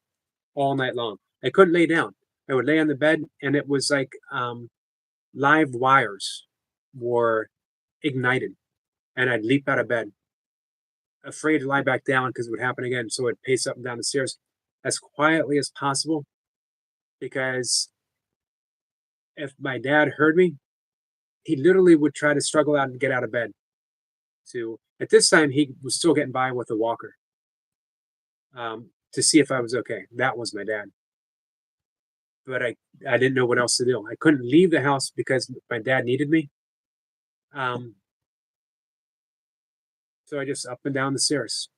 all night long. I couldn't lay down. I would lay on the bed, and it was like live wires were ignited, and I'd leap out of bed, afraid to lie back down because it would happen again. So I'd pace up and down the stairs as quietly as possible, because if my dad heard me, he literally would try to struggle out and get out of bed. To at this time, he was still getting by with a walker to see if I was okay. That was my dad. But I didn't know what else to do. I couldn't leave the house because my dad needed me. So I just up and down the stairs.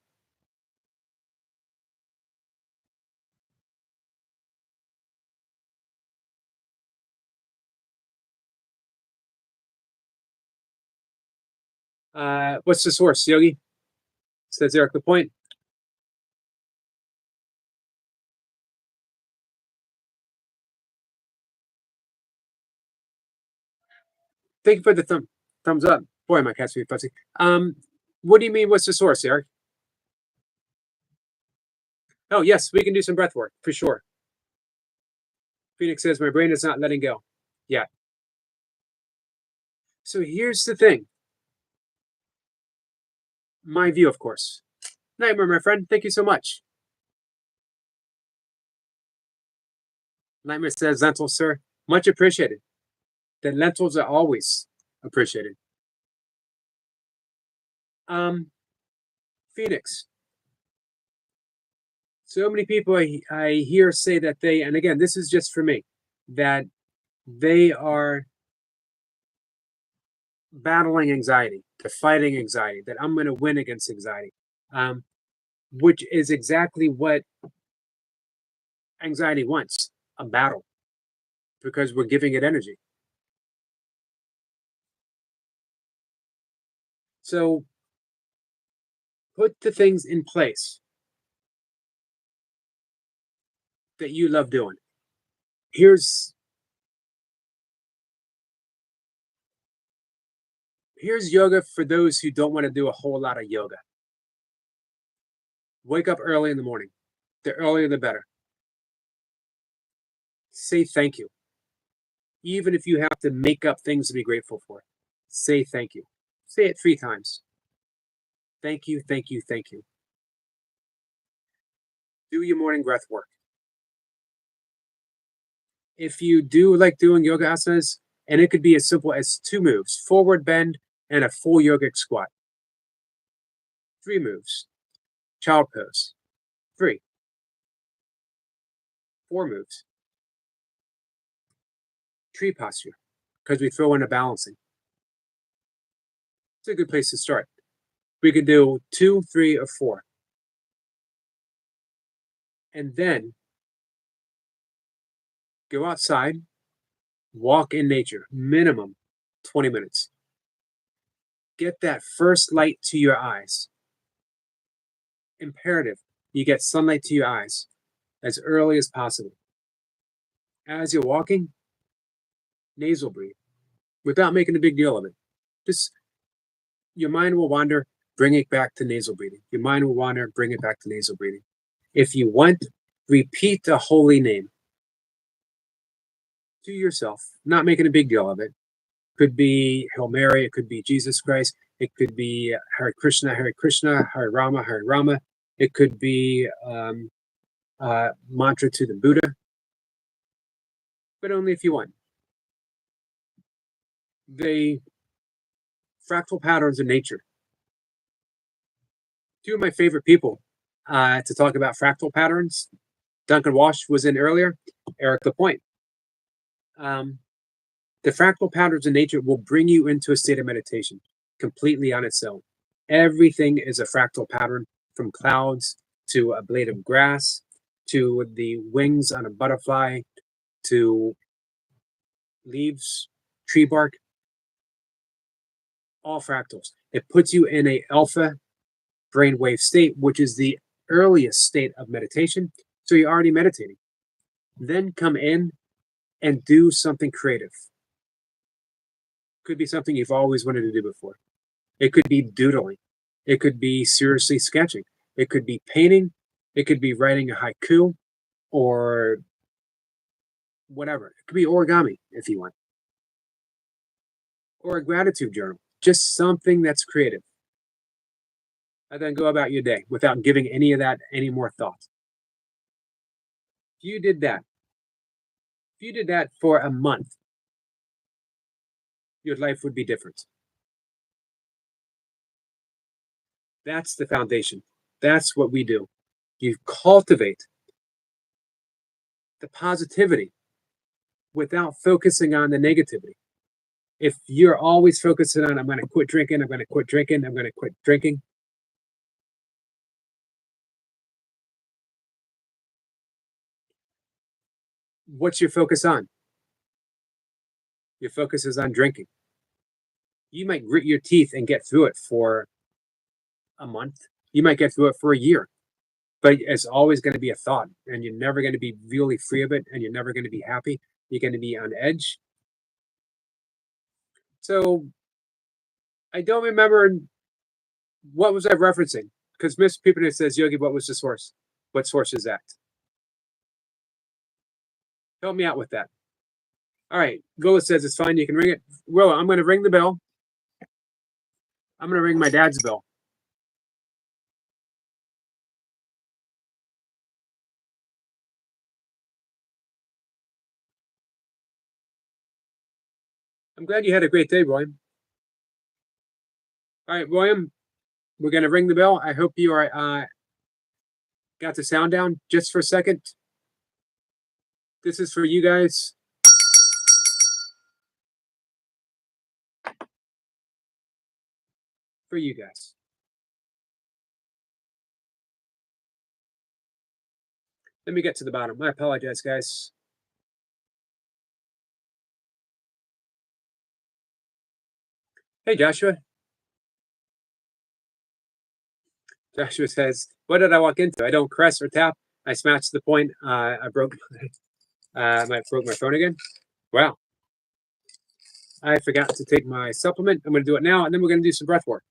What's the source, Yogi? Says Eric Lapointe. Thank you for the thumbs up. Boy, my cat's being fussy. What do you mean? What's the source, Eric? Oh, yes, we can do some breath work for sure. Phoenix says my brain is not letting go. Yeah. So here's the thing. My view, of course. Nightmare, my friend. Thank you so much. Nightmare says lentils, sir. Much appreciated. The lentils are always appreciated. Phoenix. So many people I hear say that they, and again, this is just for me, that they are battling anxiety, they're fighting anxiety, that I'm going to win against anxiety, which is exactly what anxiety wants, a battle, because we're giving it energy. So put the things in place that you love doing. Here's yoga for those who don't want to do a whole lot of yoga. Wake up early in the morning. The earlier, the better. Say thank you. Even if you have to make up things to be grateful for, say thank you. Say it 3 times. Thank you, thank you, thank you. Do your morning breath work. If you do like doing yoga asanas, and it could be as simple as 2 moves, forward bend and a full yogic squat. 3 moves, child pose. 3. 4 moves, tree posture, because we throw in a balancing. It's a good place to start. We could do 2, 3, or 4. And then go outside, walk in nature, minimum 20 minutes. get that first light to your eyes. Imperative, you get sunlight to your eyes as early as possible. As you're walking, nasal breathe without making a big deal of it. Just your mind will wander, bring it back to nasal breathing. Your mind will wander, bring it back to nasal breathing. If you want, repeat the holy name to yourself, not making a big deal of it. Could be Hail Mary, it could be Jesus Christ, it could be Hare Krishna, Hare Rama, Hare Rama. It could be mantra to the Buddha, but only if you want. The fractal patterns in nature. Two of my favorite people to talk about fractal patterns. Duncan Walsh was in earlier, Eric Lapointe. The fractal patterns in nature will bring you into a state of meditation completely on its own. Everything is a fractal pattern, from clouds to a blade of grass to the wings on a butterfly to leaves, tree bark, all fractals. It puts you in a alpha brainwave state, which is the earliest state of meditation. So you're already meditating. Then come in and do something creative. Could be something you've always wanted to do before. It could be doodling. It could be seriously sketching. It could be painting. It could be writing a haiku or whatever. It could be origami if you want. Or a gratitude journal. Just something that's creative. And then go about your day without giving any of that any more thought. If you did that for a month, your life would be different. That's the foundation. That's what we do. You cultivate the positivity without focusing on the negativity. If you're always focusing on, I'm going to quit drinking, I'm going to quit drinking, I'm going to quit drinking. What's your focus on? Your focus is on drinking. You might grit your teeth and get through it for a month. You might get through it for a year. But it's always going to be a thought, and you're never going to be really free of it, and you're never going to be happy. You're going to be on edge. So I don't remember what was I referencing, because Miss Peeperness says, Yogi, what was the source? What source is that? Help me out with that. All right, Gola says it's fine. You can ring it. Well, I'm going to ring the bell. I'm going to ring my dad's bell. I'm glad you had a great day, William. All right, William, we're going to ring the bell. I hope you are got the sound down just for a second. This is for you guys. For you guys. Let me get to the bottom. I apologize, guys. Hey, Joshua. Joshua says, what did I walk into? I don't caress or tap. I smashed the point. I broke my phone again. Wow. I forgot to take my supplement. I'm going to do it now, and then we're going to do some breath work.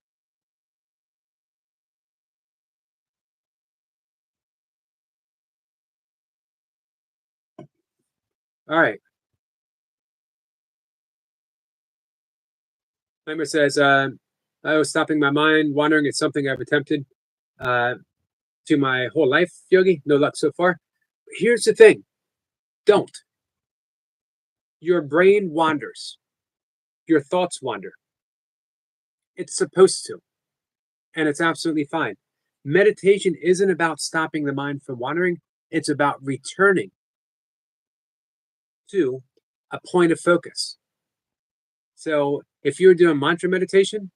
All right. Timer says, I was stopping my mind, wandering. It's something I've attempted to my whole life, Yogi. No luck so far. Here's the thing. Don't. Your brain wanders. Your thoughts wander. It's supposed to. And it's absolutely fine. Meditation isn't about stopping the mind from wandering. It's about returning to a point of focus. So if you're doing mantra meditation,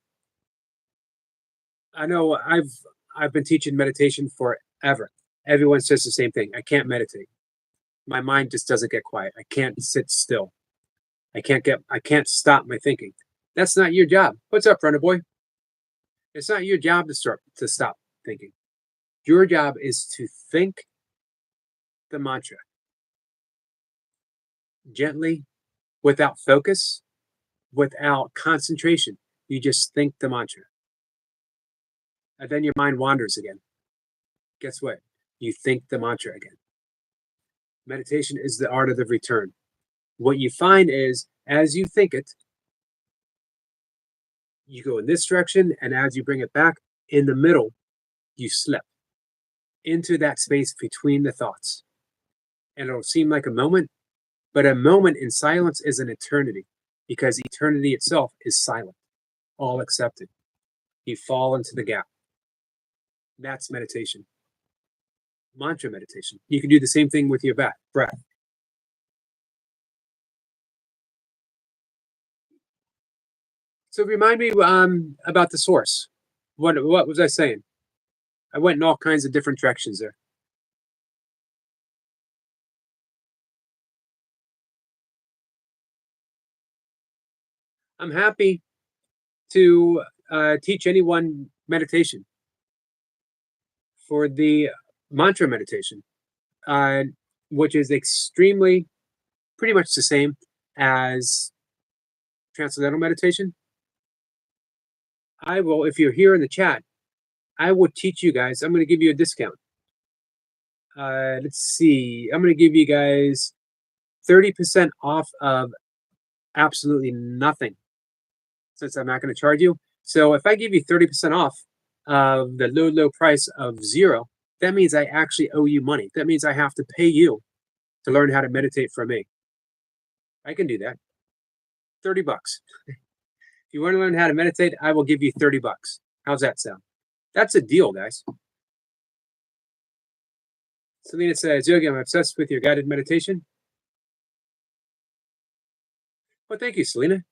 I know I've been teaching meditation forever. Everyone says the same thing. I can't meditate. My mind just doesn't get quiet. I can't sit still. I can't stop my thinking. That's not your job. What's up, runner boy? It's not your job to stop thinking. Your job is to think the mantra gently, without focus, without concentration. You just think the mantra. And then your mind wanders again. Guess what? You think the mantra again. Meditation is the art of the return. What you find is, as you think it, you go in this direction, and as you bring it back in the middle, you slip into that space between the thoughts. And it'll seem like a moment, but a moment in silence is an eternity, because eternity itself is silent, all accepted. You fall into the gap. That's meditation. Mantra meditation. You can do the same thing with your breath. So remind me about the source. What was I saying? I went in all kinds of different directions there. I'm happy to teach anyone meditation for the mantra meditation, which is extremely pretty much the same as transcendental meditation. I will, if you're here in the chat, I will teach you guys. I'm going to give you a discount. Let's see. I'm going to give you guys 30% off of absolutely nothing, since I'm not going to charge you. So if I give you 30% off of the low price of 0, that means I actually owe you money. That means I have to pay you to learn how to meditate from me. I can do that. 30 bucks. If you want to learn how to meditate, I will give you 30 bucks. How's that sound? That's a deal, guys. Selena says, Yogi, I'm obsessed with your guided meditation. Well, thank you, Selena.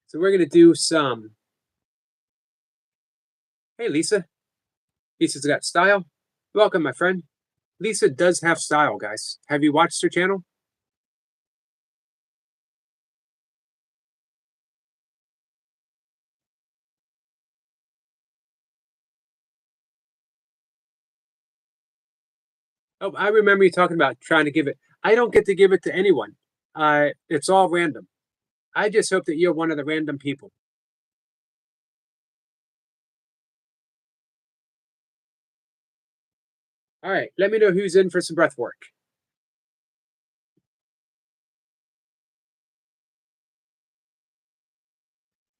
So we're going to do some. Hey, Lisa. Lisa's got style. Welcome, my friend. Lisa does have style, guys. Have you watched her channel? Oh, I remember you talking about trying to give it. I don't get to give it to anyone. It's all random. I just hope that you're one of the random people. All right, let me know who's in for some breath work.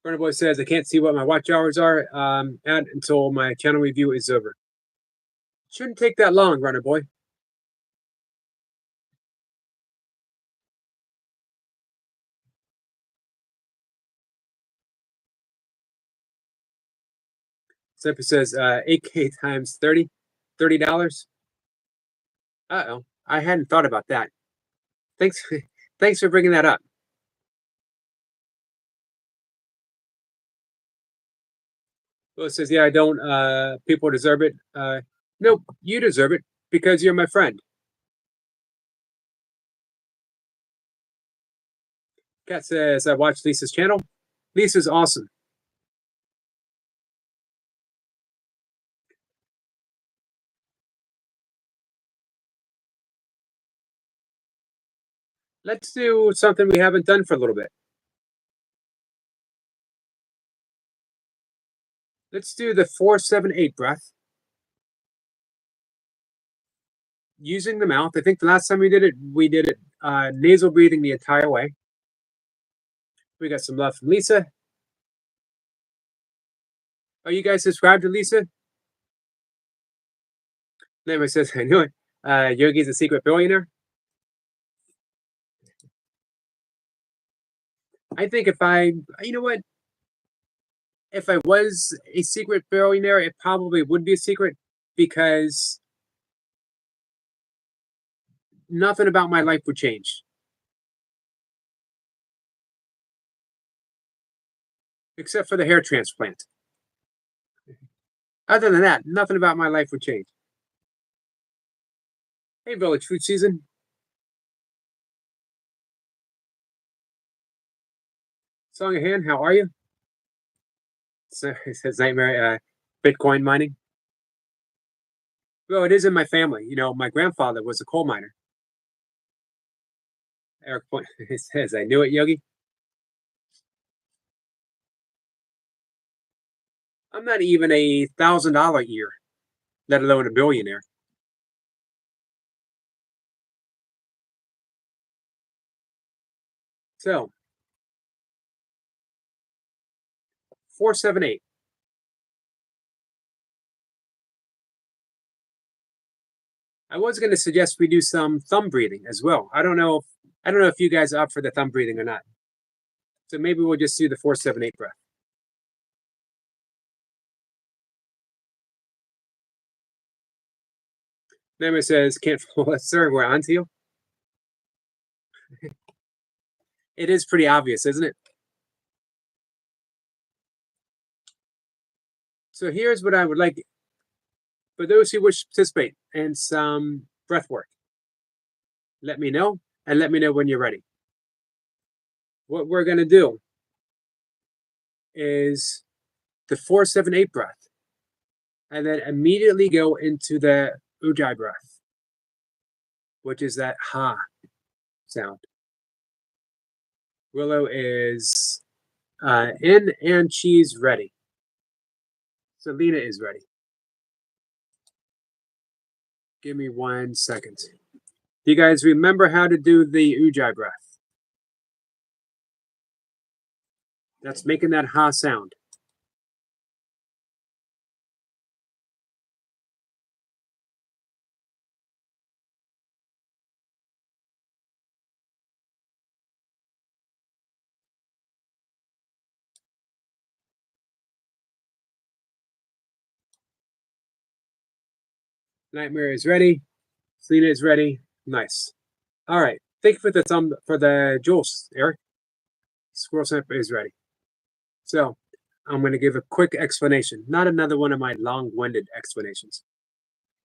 Burner Boy says, I can't see what my watch hours are at until my channel review is over. Shouldn't take that long, Runner Boy. Simple says 8K times 30, $30. Uh-oh, I hadn't thought about that. Thanks, thanks for bringing that up. Well, it says, yeah, I don't, people deserve it. Nope, you deserve it because you're my friend. Kat says, I watched Lisa's channel. Lisa's awesome. Let's do something we haven't done for a little bit. Let's do the 4-7-8 breath. Using the mouth. I think the last time we did it nasal breathing the entire way. We got some love from Lisa. Are you guys subscribed to Lisa? Name says, I knew it. Yogi's a secret billionaire. I think you know what? If I was a secret billionaire, it probably would be a secret because nothing about my life would change. Except for the hair transplant. Other than that, nothing about my life would change. Hey, Village Food Season. Song of Hand, how are you? So it says Nightmare, Bitcoin mining. Well, it is in my family. You know, my grandfather was a coal miner. Eric Point it says, I knew it, Yogi. I'm not even $1,000 a year, let alone a billionaire. So 478. I was going to suggest we do some thumb breathing as well. I don't know if you guys are up for the thumb breathing or not. So maybe we'll just do the 478 breath. Then it says, can't follow. Sir, we're on to you. It is pretty obvious, isn't it? So here's what I would like for those who wish to participate in some breath work. Let me know, and let me know when you're ready. What we're going to do is the 478 breath, and then immediately go into the Ujjayi breath, which is that ha sound. Willow is in, and she's ready. Selena is ready. Give me 1 second. Do you guys remember how to do the Ujjayi breath? That's making that ha sound. Nightmare is ready. Selena is ready. Nice. All right. Thank you for the thumb for the jewels, Eric. Squirrel Snap is ready. So I'm going to give a quick explanation, not another one of my long-winded explanations.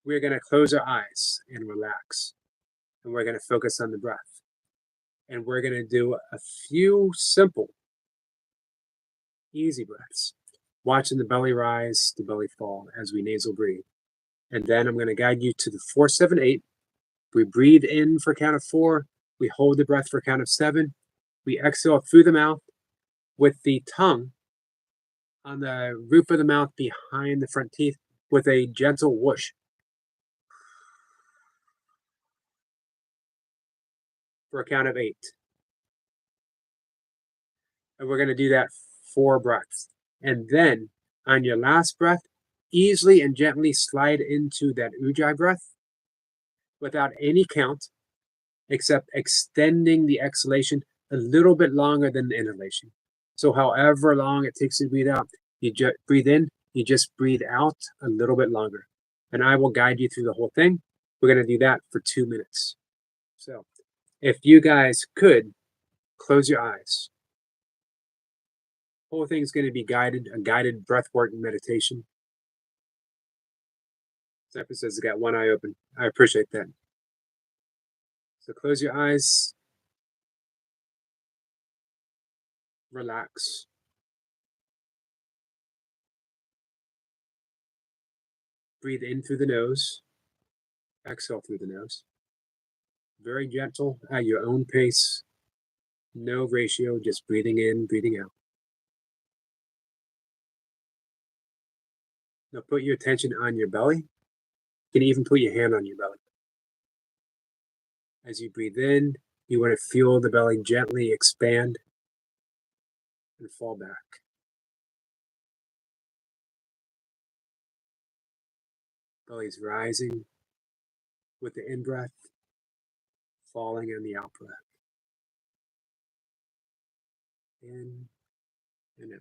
We're going to close our eyes and relax, and we're going to focus on the breath. And we're going to do a few simple, easy breaths, watching the belly rise, the belly fall as we nasal breathe. And then I'm going to guide you to the 478. We breathe in for a count of 4. We hold the breath for a count of 7. We exhale through the mouth with the tongue on the roof of the mouth behind the front teeth with a gentle whoosh. For a count of 8. And we're going to do that 4 breaths. And then on your last breath, easily and gently slide into that Ujjayi breath without any count, except extending the exhalation a little bit longer than the inhalation. So however long it takes you to breathe out, you just breathe in, you just breathe out a little bit longer. And I will guide you through the whole thing. We're going to do that for 2 minutes. So if you guys could close your eyes. Whole thing is going to be a guided breathwork meditation. Zephyr says I got one eye open. I appreciate that. So close your eyes. Relax. Breathe in through the nose. Exhale through the nose. Very gentle at your own pace. No ratio, just breathing in, breathing out. Now put your attention on your belly. You can even put your hand on your belly. As you breathe in, you want to feel the belly gently expand and fall back. Belly's rising with the in-breath, falling on the out-breath. In and out.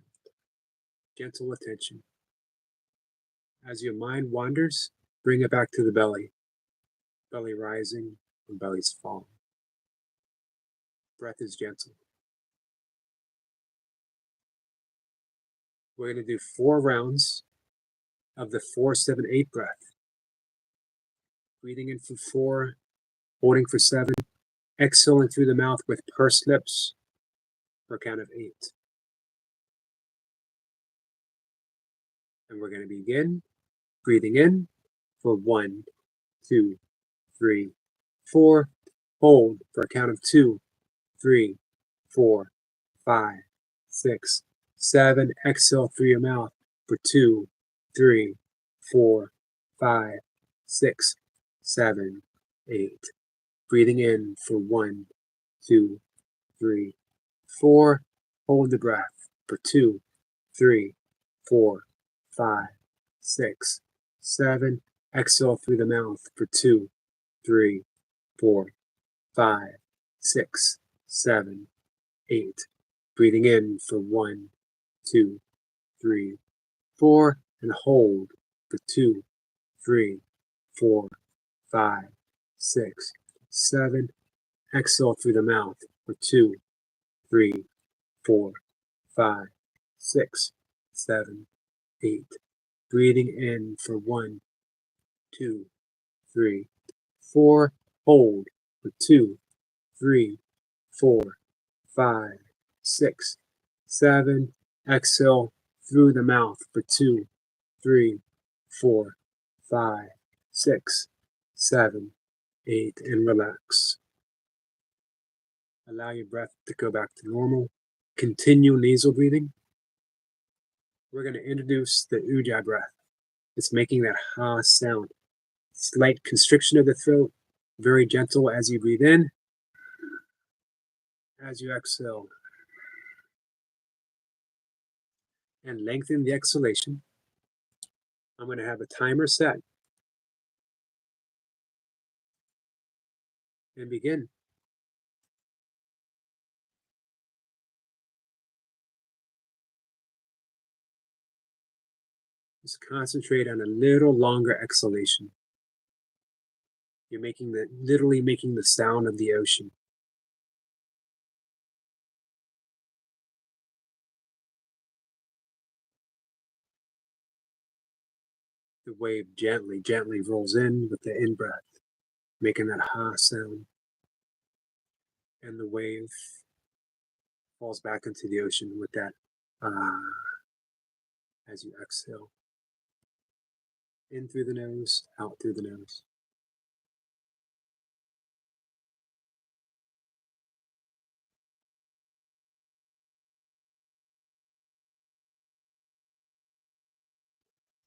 Gentle attention. As your mind wanders, bring it back to the belly. Belly rising and belly's falling. Breath is gentle. We're going to do 4 rounds of the 4-7-8 breath. Breathing in for 4, holding for 7, exhaling through the mouth with pursed lips for a count of 8. And we're going to begin breathing in for 1, 2, 3, 4. Hold for a count of 2, 3, 4, 5, 6, 7. Exhale through your mouth for 2, 3, 4, 5, 6, 7, 8. Breathing in for 1, 2, 3, 4. Hold the breath for 2, 3, 4, 5, 6, 7. Exhale through the mouth for 2, 3, 4, 5, 6, 7, 8. Breathing in for 1, 2, 3, 4. And hold for 2, 3, 4, 5, 6, 7. Exhale through the mouth for 2, 3, 4, 5, 6, 7, 8. Breathing in for 1, 2, 3, 4. Hold for 2, 3, 4, 5, 6, 7. Exhale through the mouth for 2, 3, 4, 5, 6, 7, 8. And relax. Allow your breath to go back to normal. Continue nasal breathing. We're going to introduce the Ujjayi breath. It's making that ha sound. Slight constriction of the throat, very gentle as you breathe in, as you exhale. And lengthen the exhalation. I'm going to have a timer set. And begin. Just concentrate on a little longer exhalation. You're literally making the sound of the ocean. The wave gently rolls in with the in-breath, making that ha sound. And the wave falls back into the ocean with that ah as you exhale. In through the nose, out through the nose.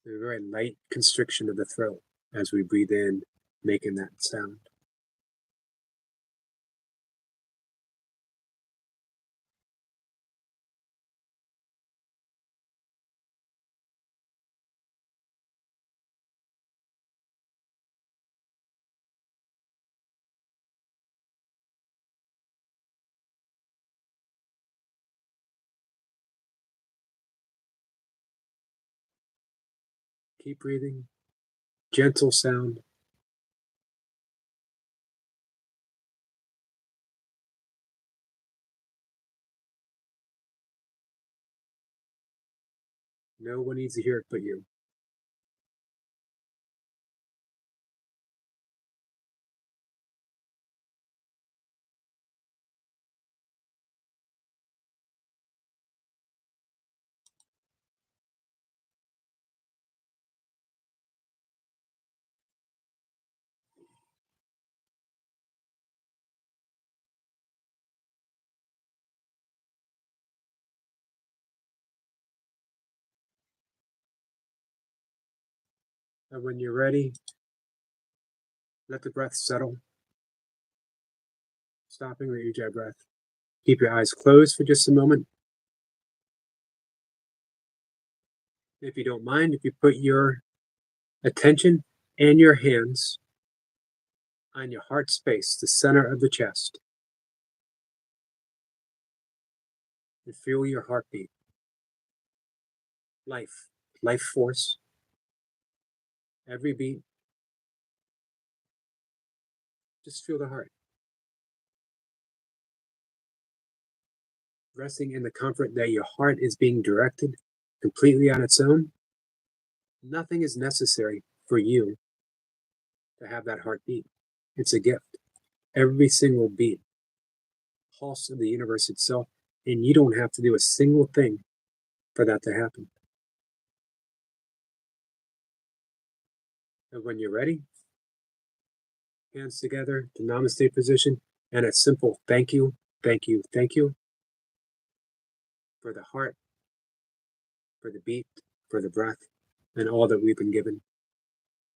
A very light constriction of the throat as we breathe in, making that sound. Keep breathing. Gentle sound. No one needs to hear it but you. And when you're ready, let the breath settle. Stopping the Ujjayi breath. Keep your eyes closed for just a moment. If you don't mind, if you put your attention and your hands on your heart space, the center of the chest, and feel your heartbeat. Life force. Every beat. Just feel the heart. Resting in the comfort that your heart is being directed completely on its own. Nothing is necessary for you to have that heartbeat. It's a gift. Every single beat, pulse of the universe itself, and you don't have to do a single thing for that to happen. And when you're ready, hands together to Namaste position and a simple thank you, thank you, thank you for the heart, for the beat, for the breath, and all that we've been given.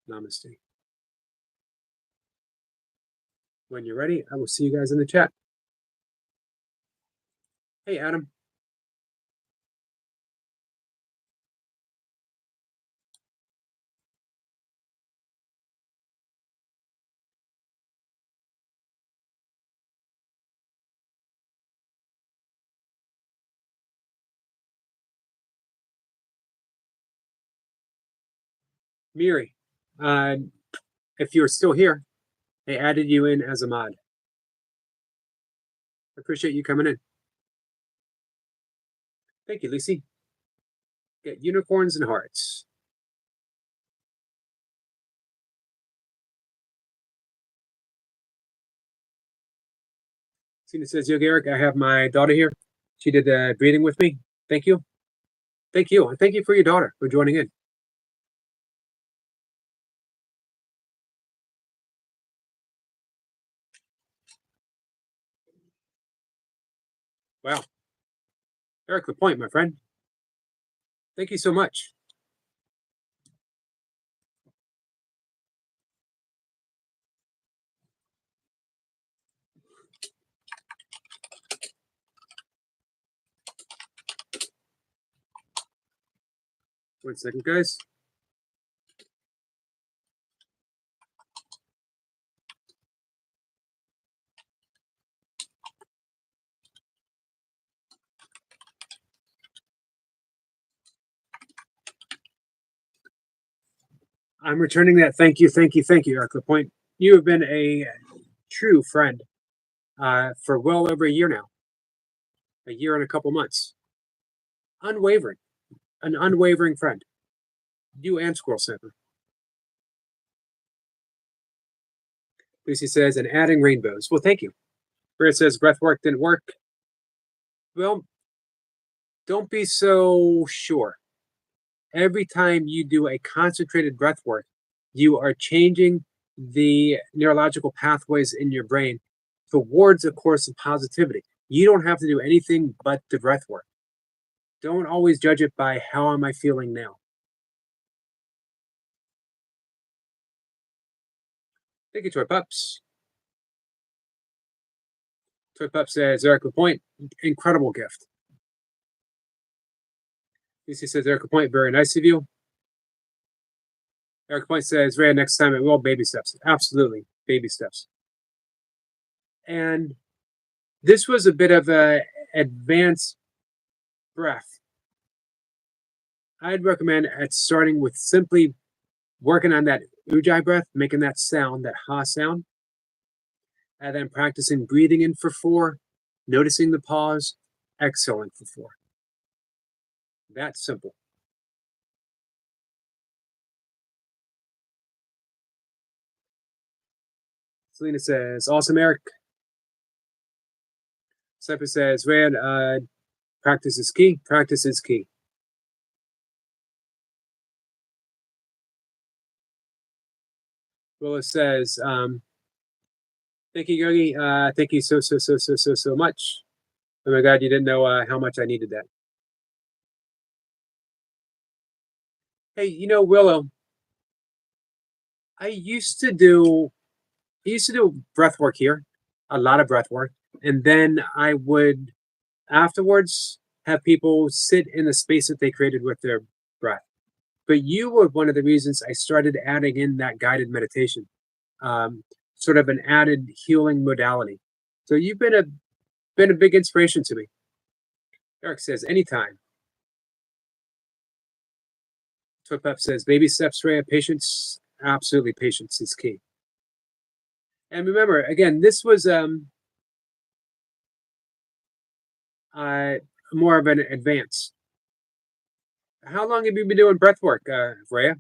Namaste. When you're ready, I will see you guys in the chat. Hey, Adam. Miri, if you're still here, I added you in as a mod. I appreciate you coming in. Thank you, Lucy. Get unicorns and hearts. Cena says, Yogi Eric, I have my daughter here. She did the breathing with me. Thank you. Thank you. And thank you for your daughter for joining in. Wow. Eric Lapointe, my friend. Thank you so much. One second, guys. I'm returning that thank you, Eric Lapointe. You have been a true friend for well over a year now. A year and a couple months. Unwavering. An unwavering friend. You and Squirrel Snapper. Lucy says, and adding rainbows. Well, thank you. Brad says, breath work didn't work. Well, don't be so sure. Every time you do a concentrated breath work, you are changing the neurological pathways in your brain towards a course of positivity. You don't have to do anything but the breath work. Don't always judge it by how am I feeling now. Thank you, Toy Pups. Toy Pup says, Eric Lapointe, incredible gift. Lucy says, Eric Lapointe, very nice of you. Eric Lapointe says, Ray, next time it will baby steps. Absolutely, baby steps. And this was a bit of an advanced breath. I'd recommend at starting with simply working on that ujjayi breath, making that sound, that ha sound, and then practicing breathing in for 4, noticing the pause, exhaling for 4. That's simple. Selena says, awesome, Eric. Cypher says, Rand, practice is key. Practice is key. Willis says, thank you, Yogi. Thank you so much. Oh my God, you didn't know how much I needed that. Hey, you know, Willow, I used to do breath work here, a lot of breath work. And then I would afterwards have people sit in the space that they created with their breath. But you were one of the reasons I started adding in that guided meditation, sort of an added healing modality. So you've been a big inspiration to me. Eric says, anytime. Toy Pep says, baby steps, Rhea, patience, absolutely patience is key. And remember, again, this was more of an advance. How long have you been doing breath work, Rhea?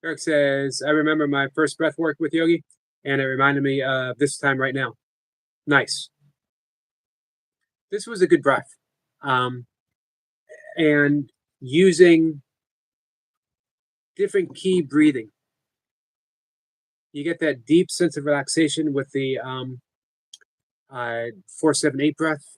Eric says, I remember my first breath work with Yogi, and it reminded me of this time right now. Nice. This was a good breath. and using different key breathing. You get that deep sense of relaxation with the 4-7-8 breath.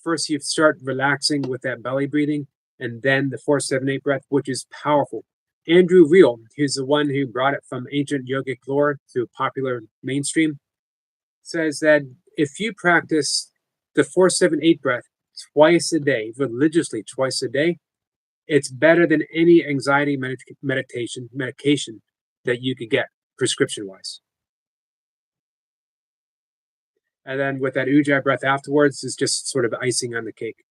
First, you start relaxing with that belly breathing, and then the 4-7-8 breath, which is powerful. Andrew Reel, who's the one who brought it from ancient yogic lore to popular mainstream, says that if you practice the 4-7-8 breath twice a day, religiously twice a day, it's better than any anxiety medication that you could get prescription wise. And then with that ujjayi breath afterwards is just sort of icing on the cake.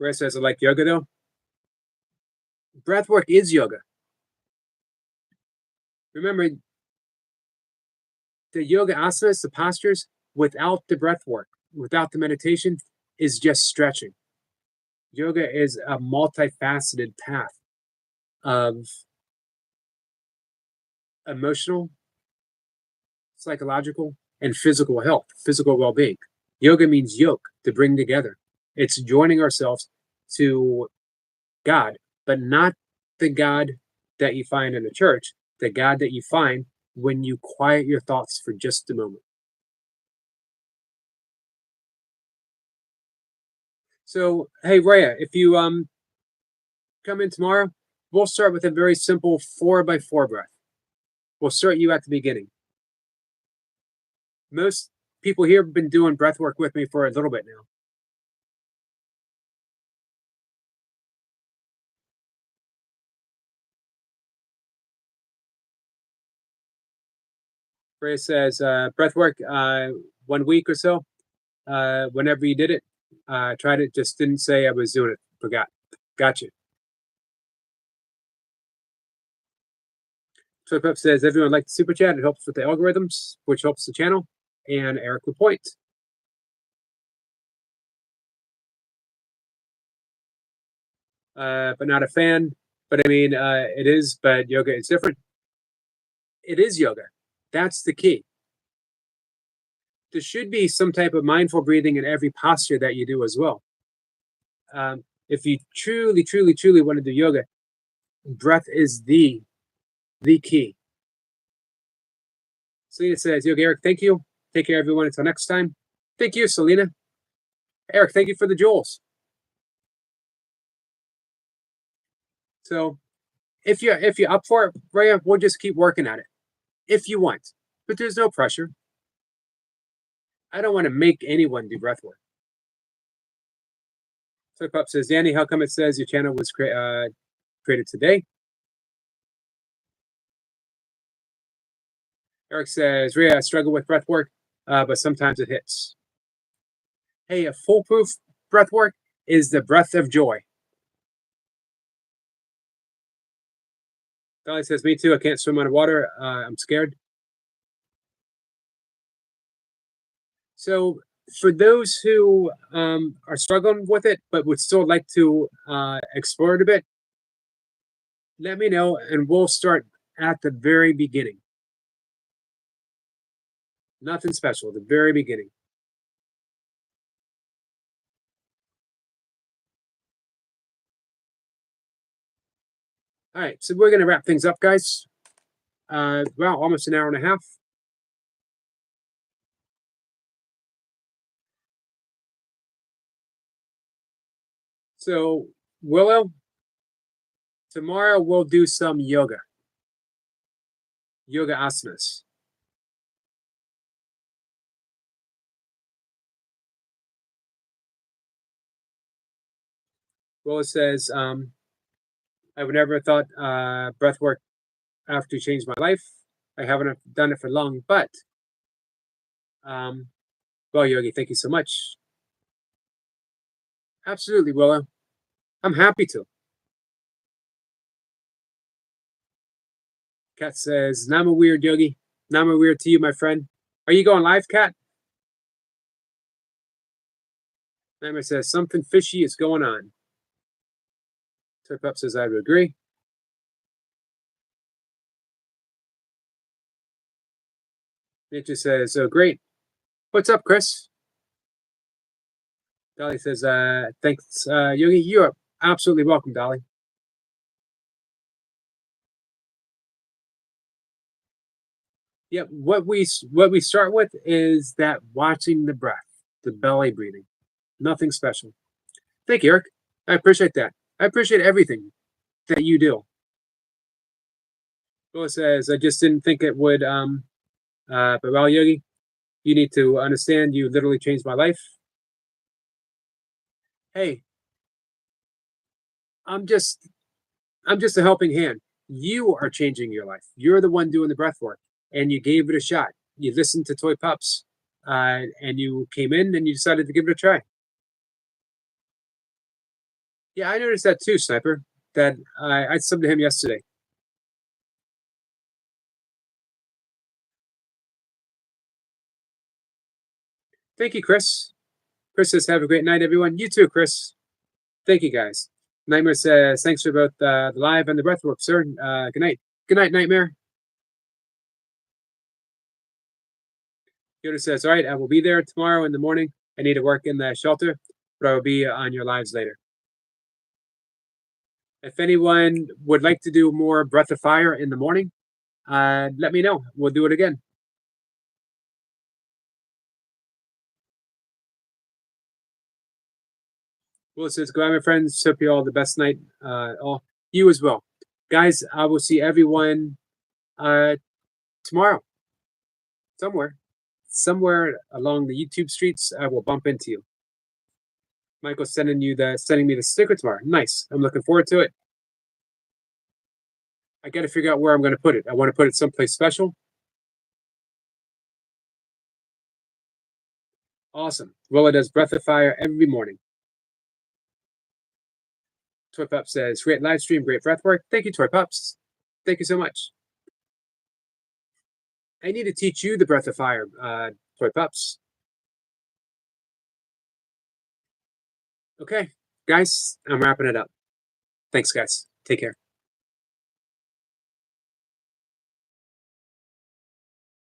Rhea says, I like yoga though. Breath work is yoga. Remember, the yoga asanas, the postures, without the breath work, without the meditation, is just stretching. Yoga is a multifaceted path of emotional, psychological, and physical health, physical well-being. Yoga means yoke, to bring together. It's joining ourselves to God, but not the God that you find in a church, the God that you find when you quiet your thoughts for just a moment. So, hey, Rhea, if you come in tomorrow, we'll start with a very simple 4x4 breath. We'll start you at the beginning. Most people here have been doing breath work with me for a little bit now. Rhea says, breath work 1 week or so. Whenever you did it, tried it, just didn't say I was doing it. Forgot. Gotcha. Flip Up says, everyone like the super chat. It helps with the algorithms, which helps the channel. And Eric with point. But not a fan. But I mean, it is, but yoga is different. It is yoga. That's the key. There should be some type of mindful breathing in every posture that you do as well. If you truly, truly, truly want to do yoga, breath is the key. Selena says, Yoga Eric, thank you. Take care, everyone. Until next time. Thank you, Selena. Eric, thank you for the jewels. So if you're up for it, Rhea, we'll just keep working at it. If you want. But there's no pressure. I don't want to make anyone do breath work. Flip Up says, Danny, how come it says your channel was created today? Eric says, Rhea, I struggle with breath work, but sometimes it hits. Hey, a foolproof breath work is the breath of joy. Dolly says, me too. I can't swim underwater. I'm scared. So for those who are struggling with it, but would still like to explore it a bit, let me know, and we'll start at the very beginning. Nothing special, the very beginning. All right, so we're going to wrap things up, guys. Well, almost an hour and a half. So, Willow, tomorrow we'll do some yoga asanas. Willow says, I would never thought breath work after changed my life. I haven't done it for long, but well, Yogi, thank you so much. Absolutely, Willow. I'm happy to. Kat says, Nama weird, Yogi. Nama weird to you, my friend. Are you going live, Kat? Nama says, something fishy is going on. Tip Up says, I would agree. Nature says, oh, great. What's up, Chris? Dolly says, thanks, Yogi. You are absolutely welcome, Dolly. Yep. What we start with is that watching the breath, the belly breathing. Nothing special. Thank you, Eric. I appreciate that. I appreciate everything that you do. Bill says, I just didn't think it would. But well, Yogi, you need to understand. You literally changed my life. Hey, I'm just I'm just a helping hand. You are changing your life. You're the one doing the breath work, and you gave it a shot. You listened to Toy Pups, and you came in and you decided to give it a try. Yeah, I noticed that too, Sniper. That I subbed to him yesterday. Thank you, Chris. Chris says, "Have a great night, everyone." You too, Chris. Thank you, guys. Nightmare says, "Thanks for both the live and the breath work, sir." Good night. Good night, Nightmare. Yoda says, "All right, I will be there tomorrow in the morning. I need to work in the shelter, but I will be on your lives later." If anyone would like to do more Breath of Fire in the morning, let me know. We'll do it again. Well, it says, "Goodbye, my friends. Hope you all the best night. All you as well, guys. I will see everyone uh, tomorrow somewhere along the YouTube streets. I will bump into you. Michael's sending me the sticker tomorrow. Nice. I'm looking forward to it. I got to figure out where I'm going to put it. I want to put it someplace special. Awesome. Willa does Breath of Fire every morning. Toy Pup says, "Great live stream, great breath work." Thank you, Toy Pups. Thank you so much. I need to teach you the Breath of Fire, Toy Pups. Okay, guys, I'm wrapping it up. Thanks, guys. Take care.